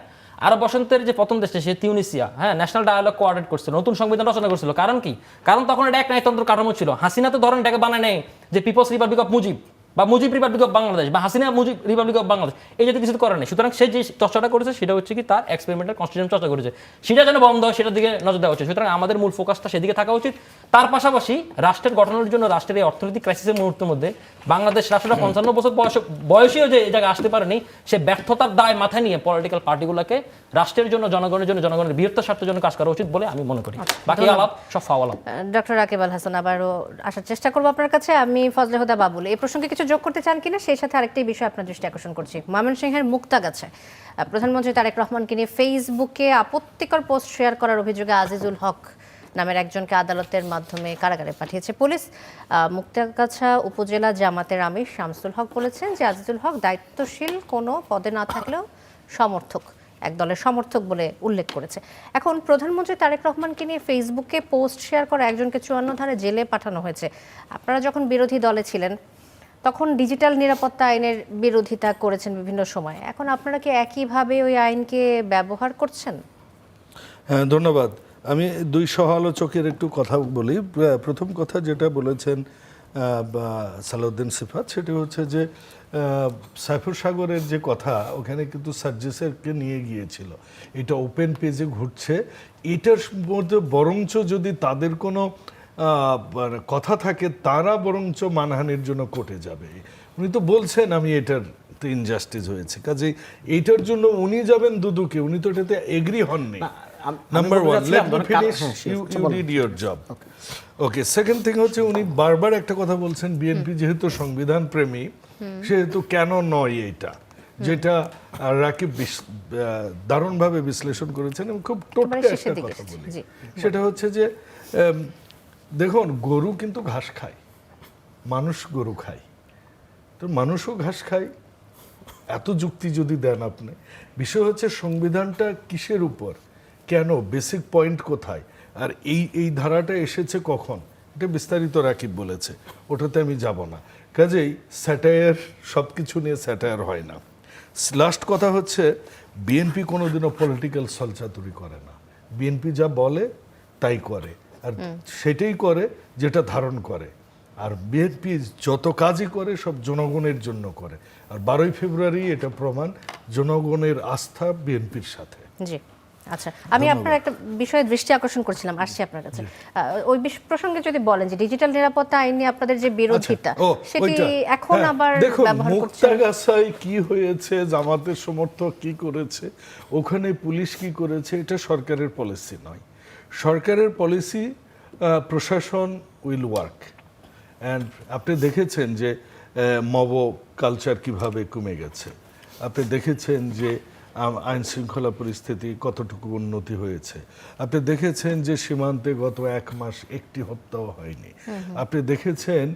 আরব বসন্তের যে প্রথম দেশটা সে তিউনিসিয়া, হ্যাঁ, ন্যাশনাল ডায়ালগ কোঅর্ডিনেট করছিল, নতুন সংবিধান রচনা করছিল। কারণ কি? কারণ তখন এটা এক ন্যায়তন্ত্র কাঠামো ছিল। হাসিনা তো ধরেন এটাকে বানায় নেয় যে পিপলস রিপাবলিক অফ মুজিব বা মুজিব রিপাবলিক অফ বাংলাদেশ বা হাসিনা মুজিব রিপাবলিক অফ বাংলাদেশ, এই জাতীয় কিছু করার নেই। সুতরাং সে যে চর্চাটা করেছে সেটা হচ্ছে কি তার এক্সপেরিমেন্টাল কনস্টিটিউশন চর্চা করেছে, সেটা যেন বন্ধ হয়, সেটার দিকে নজর দেওয়া উচিত। সুতরাং আমাদের মূল ফোকাসটা সেদিকে থাকা উচিত। তার পাশাপাশি রাষ্ট্রের গঠনের জন্য, রাষ্ট্রের এই অর্থনৈতিক ক্রাইসিসের মুহূর্তের মধ্যে বাংলাদেশ রাষ্ট্রটা 55 বছর বয়সেও যে এই জায়গায় আসতে পারেনি, সে ব্যর্থতার দায় মাথায় নিয়ে পলিটিক্যাল পার্টিগুলোকে রাষ্ট্রের জন্য, জনগণের জন্য, জনগণের বৃহত্তর স্বার্থের জন্য কাজ করা উচিত বলে আমি মনে করি। বাকি আলাপ সব ফাওয়ালাপ। ডক্টর রাকিব আল হাসান, আবারও আসার চেষ্টা করবো আপনার কাছে। আমি ফজলে হুদা বাবুল এই প্রসঙ্গে কিছু যোগ করতে চান কিনা, সেই সাথে আরেকটি বিষয় আপনার দৃষ্টি আকর্ষণ করছি। ময়মনসিংহের মুক্তাগাছে প্রধানমন্ত্রী তারেক রহমানকে নিয়ে ফেসবুকে আপত্তিকর পোস্ট শেয়ার করার অভিযোগে আজিজুল হক নামের একজনকে আদালতের মাধ্যমে কারাগারে পাঠিয়েছে পুলিশ। মুক্তাগাছা উপজেলা জামাতের আমির শামসুল হক বলেছেন যে আজিজুল হক দায়িত্বশীল কোনো পদে না থাকলেও সমর্থক, এক দলের সমর্থক বলে উল্লেখ করেছে। এখন প্রধানমন্ত্রী তারেক রহমানকে নিয়ে ফেসবুকে পোস্ট শেয়ার করা একজনকে 54 ধারে জেলে পাঠানো হয়েছে। আপনারা যখন বিরোধী দলে ছিলেন তখন ডিজিটাল নিরাপত্তা আইনের বিরোধিতা করেছেন বিভিন্ন সময়, এখন আপনারা কি একইভাবে ওই আইনকে ব্যবহার করছেন? হ্যাঁ, ধন্যবাদ। আমি দুই সহ-আলোচকের একটু কথা বলি। প্রথম কথা যেটা বলেছেন সালাউদ্দিন সিফাত, সেটি হচ্ছে যে সাইফুর সাগরের যে কথা, ওখানে কিন্তু সার্জিসেরকে নিয়ে গিয়েছিল, এটা ওপেন পেজে ঘুরছে। এটার মধ্যে বরঞ্চ যদি তাদের কোনো কথা থাকে, তারা বরঞ্চ মানহানির জন্য কোর্টে যাবে। উনি তো বলছেন আমি এটার তো ইনজাস্টিস হয়েছে, কাজেই এইটার জন্য উনি যাবেন দুদুকে, উনি তো এটাতে এগ্রি হননি। Number one, let me finish, you did your job. Okay, second thing হচ্ছে উনি বারবার একটা কথা বলছেন, বিএনপি যেহেতু সংবিধান প্রেমী সেহেতু কেন নয় এইটা, যেটা রাকিব দারুণভাবে বিশ্লেষণ করেছেন এবং খুব টোটকা একটা কথা বলি। সেটা হচ্ছে যে দেখুন, গরু কিন্তু ঘাস খায়, মানুষ গরু খায়, তো মানুষও ঘাস খায়। এত যুক্তি যদি দেন আপনি, বিষয় হচ্ছে সংবিধানটা কিসের উপর, কেন, বেসিক পয়েন্ট কোথায়, আর এই ধারাটা এসেছে কখন, এটা বিস্তারিত রাকিব বলেছে, ওটাতে আমি যাব না। কাজেই স্যাটায়ার, সব কিছু নিয়ে স্যাটায়ার হয় না। লাস্ট কথা হচ্ছে বিএনপি কোনোদিনও পলিটিক্যাল ছলচাতুরি করে না। বিএনপি যা বলে তাই করে, আর সেটাই করে যেটা ধারণ করে। আর বিএনপি যত কাজই করে সব জনগণের জন্য করে। আর 12ই ফেব্রুয়ারি এটা প্রমাণ, জনগণের আস্থা বিএনপির সাথে। জি। আচ্ছা, আমি আপনার একটা বিষয়ে দৃষ্টি আকর্ষণ করছিলাম, আসছি আপনার কাছে। ওই প্রসঙ্গে যদি বলেন যে ডিজিটাল নিরাপত্তা আইন নিয়ে আপনাদের যে বিরোধিতা, সেটি এখন আবার দেখুন, ব্যবহার করছে। মুক্তাগাছায় কি হয়েছে, জামাতের সমর্থক কি করেছে, ওখানে পুলিশ কি করেছে, এটা সরকারের পলিসি নয়। সরকারের পলিসি প্রশাসন উইল ওয়ার্ক। অ্যান্ড আপনি দেখেছেন যে মব কালচার কিভাবে কমে গেছে, আপনি দেখেছেন যে আইন শৃঙ্খলা পরিস্থিতি কতটুকু উন্নতি হয়েছে, আপনি দেখেছেন যে সীমান্তে গত 1 মাস একটি হত্যাও হয়নি, আপনি দেখেছেন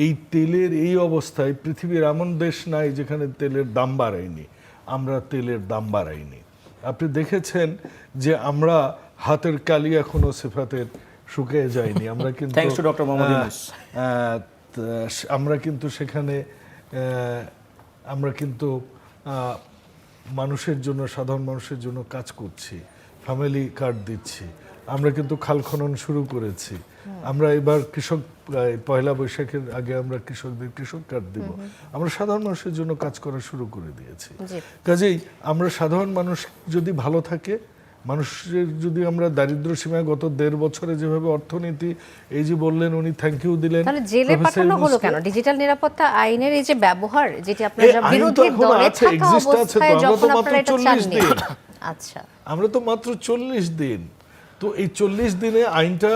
এই তেলের এই অবস্থায় পৃথিবীর এমন দেশ নাই যেখানে তেলের দাম বাড়ায়নি, আমরা তেলের দাম বাড়াইনি। আপনি দেখেছেন যে আমরা হাতের কালি এখনো সিফাতের শুকিয়ে যায়নি, আমরা কিন্তু thanks to doctor Mohammad Yunus. আমরা কিন্তু সেখানে আমরা কিন্তু মানুষের জন্য, সাধারণ মানুষের জন্য কাজ করছি, ফ্যামিলি কার্ড দিচ্ছি, আমরা কিন্তু খাল খনন শুরু করেছি, আমরা এবার কৃষক পয়লা বৈশাখের আগে আমরা কৃষকদের কৃষক কার্ড দিব, আমরা সাধারণ মানুষের জন্য কাজ করা শুরু করে দিয়েছি। কাজেই আমরা সাধারণ মানুষ যদি ভালো থাকে, মানুষের যদি আমরা দারিদ্র সীমায় গত 1.5 বছরে যেভাবে অর্থনীতি, এই যে বললেন উনি থ্যাংক ইউ দিলেন, তাহলে জেলে পাঠানো হলো কেন? ডিজিটাল নিরাপত্তা আইনের এই যে ব্যবহার, যেটি আপনারা বিরোধী দলে থাকা অবস্থায় যখন আপনারা এটা চাননি। আচ্ছা, আমরা তো মাত্র 40 দিন, তো এই 40 দিনে আইনটা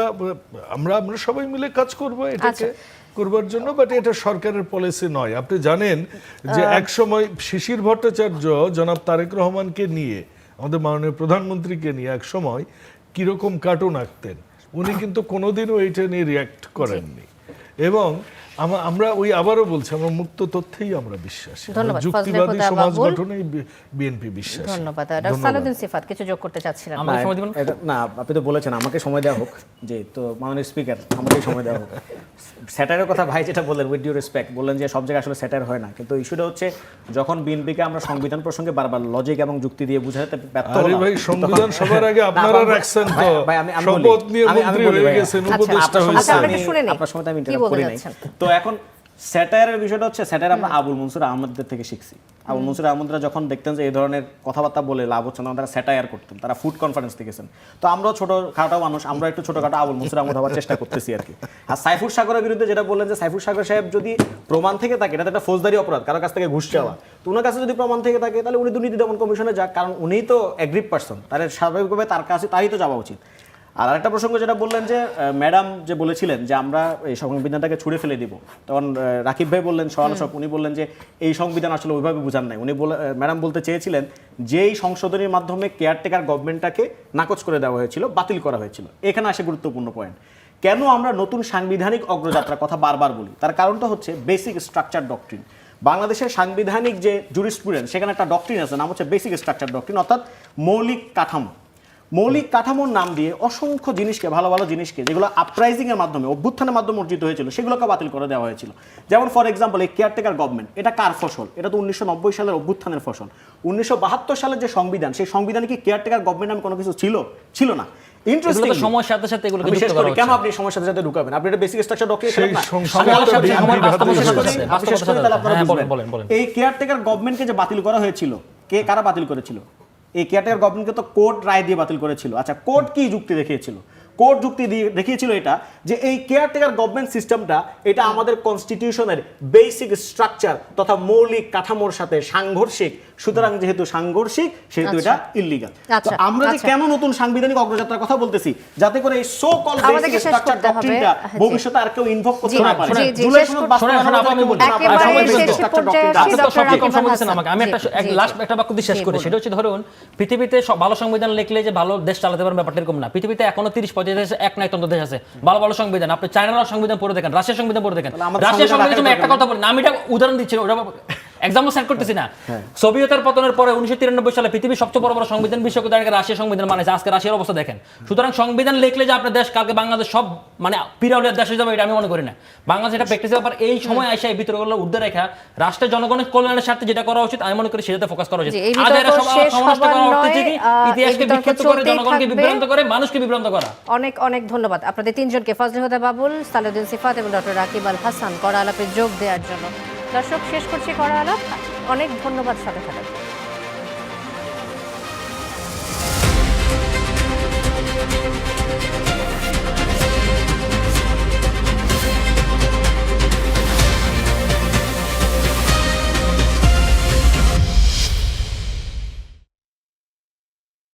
আমরা সবাই মিলে কাজ করব এটাকে করবার জন্য, বাট এটা সরকারের পলিসি নয়। আপনি জানেন যে এক সময় শিশির ভট্টাচার্য জনাব তারেক রহমানকে নিয়ে, আমাদের মাননীয় প্রধানমন্ত্রীকে নিয়ে এক সময় কিরকম কার্টুন আঁকতেন, উনি কিন্তু কোনোদিনও এইটা নিয়ে রিয়াক্ট করেননি। এবং আমরা ওই আবারও বলছি, আমরা মুক্ত তথ্যেই আমরা বিশ্বাসী, যুক্তিবাদী সমাজ গঠনেই বিএনপি বিশ্বাসী। ধন্যবাদ। ডক্টর সালাউদ্দিন সিফাত কিছু যোগ করতে চাচ্ছিলেন? না, আপনি তো বলেছেন আমাকে সময় দেওয়া হোক, যে তো মাননীয় স্পিকার আমাকে সময় দেওয়া হোক। স্যাটারের কথা ভাই যেটা বললেন, উইথ ডিউ রেসপেক্ট, বললেন যে সব জায়গায় আসলে স্যাটার হয় না, কিন্তু ইস্যুটা হচ্ছে যখন বিএনপিকে আমরা সংবিধান প্রসঙ্গে বারবার লজিক এবং যুক্তি দিয়ে বুঝাতে ব্যর্থ হলাম। আরে ভাই, সংবিধান সবার আগে আপনারা রাখছেন তো, শপথ নিয়ে মন্ত্রী হয়ে গেছেন, উপদেষ্টা হয়েছেন। আপনার সময় আমি ইন্টারাপ্ট করি নাই। তো এখন স্যাটায়ারের বিষয়টা হচ্ছে, স্যাটায়ার আমরা আবুল মনসুর আহমদদের থেকে শিখছি। আবুল মনসুর আহমদরা যখন দেখতেন যে এই ধরনের কথাবার্তা বলে লাভ হচ্ছে না, তারা স্যাটায়ার করতেন, তারা ফুড কনফারেন্স দেখেছেন। তো আমরাও ছোটখাটো মানুষ, আমরা একটু ছোটখাটো আবুল মনসুর আহমদ হওয়ার চেষ্টা করতেছি আর কি। আর সাইফুর সাগরের বিরুদ্ধে যেটা বললেন যে সাইফুর সাগর সাহেব যদি প্রমাণ থেকে থাকে, এটা তো একটা ফৌজদারি অপরাধ, কারো কাছ থেকে ঘুষ চাওয়া, তো ওনার কাছে যদি প্রমাণ থেকে থাকে তাহলে উনি দুর্নীতি দমন কমিশনে যাক, কারণ উনিই তো এগ্রিড পারসন, তার স্বাভাবিকভাবে তার কাছে তারই তো যাওয়া উচিত। আর আরেকটা প্রসঙ্গ যেটা বললেন যে ম্যাডাম যে বলেছিলেন যে আমরা এই সংবিধানটাকে ছুঁড়ে ফেলে দিব, তখন রাকিব ভাই বললেন, সমালোচক, উনি বললেন যে এই সংবিধান আসলে ওইভাবে বুঝান নাই। উনি ম্যাডাম বলতে চেয়েছিলেন যে এই সংশোধনীর মাধ্যমে কেয়ারটেকার গভর্নমেন্টটাকে নাকচ করে দেওয়া হয়েছিল, বাতিল করা হয়েছিল। এখানে আসে গুরুত্বপূর্ণ পয়েন্ট, কেন আমরা নতুন সাংবিধানিক অগ্রযাত্রার কথা বারবার বলি, তার কারণটা হচ্ছে বেসিক স্ট্রাকচার ডক্ট্রিন। বাংলাদেশের সাংবিধানিক যে জুরিসপ্রুডেন্স, সেখানে একটা ডক্ট্রিন আছে, নাম হচ্ছে বেসিক স্ট্রাকচার ডক্ট্রিন, অর্থাৎ মৌলিক কাঠামো। মৌলিক কাঠামোর নাম দিয়ে অসংখ্য জিনিসকে, ভালো ভালো জিনিসকে, যেগুলো আপরাইজিং এর মাধ্যমে, অভ্যুত্থানের মাধ্যমে অর্জিত হয়েছিল, সেগুলোকে বাতিল করে দেওয়া হয়েছিল। যেমন ফর এক্সাম্পল, এই কেয়ারটেকার গভর্নমেন্ট, এটা কার ফসল? এটা তো 1990 সালের অভ্যুত্থানের ফসল। 1972 সালের যে সংবিধান, সেই সংবিধানে কি কেয়ারটেকার গভর্নমেন্ট নামে কোনো কিছু ছিল না। ইন্টারেস্টিং, সময়ের সাথে সাথে এগুলো বিশেষ করে কেন আপনি সমস্যার সাথে ঢুকাবেন? আপনি এটা বেসিক স্ট্রাকচার ডক্ট্রিন এই কেয়ারটেকার গভর্নমেন্টকে যে বাতিল করা হয়েছিল, কারা বাতিল করেছিল? এই কেয়ারটেকার গভর্নমেন্টকে তো কোর্ট রায় দিয়ে বাতিল করেছিল। আচ্ছা, কোর্ট কি যুক্তি দেখিয়েছিল? কোর্ট যুক্তি দেখিয়েছিল এটা যে এই কেয়ারটেকার গভর্নমেন্ট সিস্টেমটা, এটা আমাদের কনস্টিটিউশনের বেসিক স্ট্রাকচার তথা মৌলিক কাঠামোর সাথে সাংঘর্ষিক, সুতরাং যেহেতু সাংঘর্ষিক সেহেতু এটা ইল্লিগাল। তো আমরা যে কেন নতুন সাংবিধানিক অগ্রযাত্রার কথা বলতেছি, যাতে করে এই সো কল বেসিক স্ট্রাকচার ডক্ট্রিনটা ভবিষ্যতে আর কেউ ইনভোক করতে না পারে। জুলাই সনদ বাস্তবায়নের কথা আমি বলছি, আমি একটা বাক্য দিয়ে শেষ করি, সেটা হচ্ছে ধরুন পৃথিবীতে ভালো সংবিধান লিখলে যে ভালো দেশ চালাতে পারেন, ব্যাপারটা এরকম না। পৃথিবীতে এখনো 30-35 দেশ, এক নায়কতন্ত্র দেশ আছে, ভালো ভালো সংবিধান। আপনি চায়নার সংবিধান পড়ে দেখেন, রাশিয়ার সংবিধান পড়ে দেখেন। রাশিয়ার সংবিধান একটা কথা বলি না, আমি এটা উদাহরণ দিচ্ছি, ওটা এক্সাম্পল সেট করতেছি না। সোভিয়েতের পতনের পরে 1993 সালে পৃথিবীর সবচেয়ে বড় বড় সংবিধান বিশ্বকে রাশিয়ার সংবিধান মানেছে। আজকে রাশিয়ার অবস্থা দেখেন। সুতরাং সংবিধান লিখলে যে আপনার দেশ কালকে বাংলাদেশ সব মানে পিরাউলের দেশ হয়ে যাবে, এটা আমি মনে করি না। বাংলাদেশ এটা প্র্যাকটিসের ব্যাপার। এই সময় আইসা এই বিতর্কগুলো উদ্ধার রেখা রাষ্ট্রের জনগণের কল্যাণের স্বার্থে যেটা করা উচিত, আমি মনে করি সেটাতে ফোকাস করা উচিত। আজ এরা সব সমস্ত করা অর্থনীতি, ইতিহাসকে বিক্ষিপ্ত করে, জনগণকে বিভ্রান্ত করে, মানুষকে বিভ্রান্ত করা। অনেক অনেক ধন্যবাদ আপনাদের তিনজনকে, ফজলে হুদা বাবুল, সালাউদ্দিন সিফাত এবং ডক্টর রাকিব আল হাসান, কড়া আলাপে যোগ দেওয়ার জন্য। দর্শক, শেষ করছি কড়া আলাপ। অনেক ধন্যবাদ সাথে থাকার জন্য।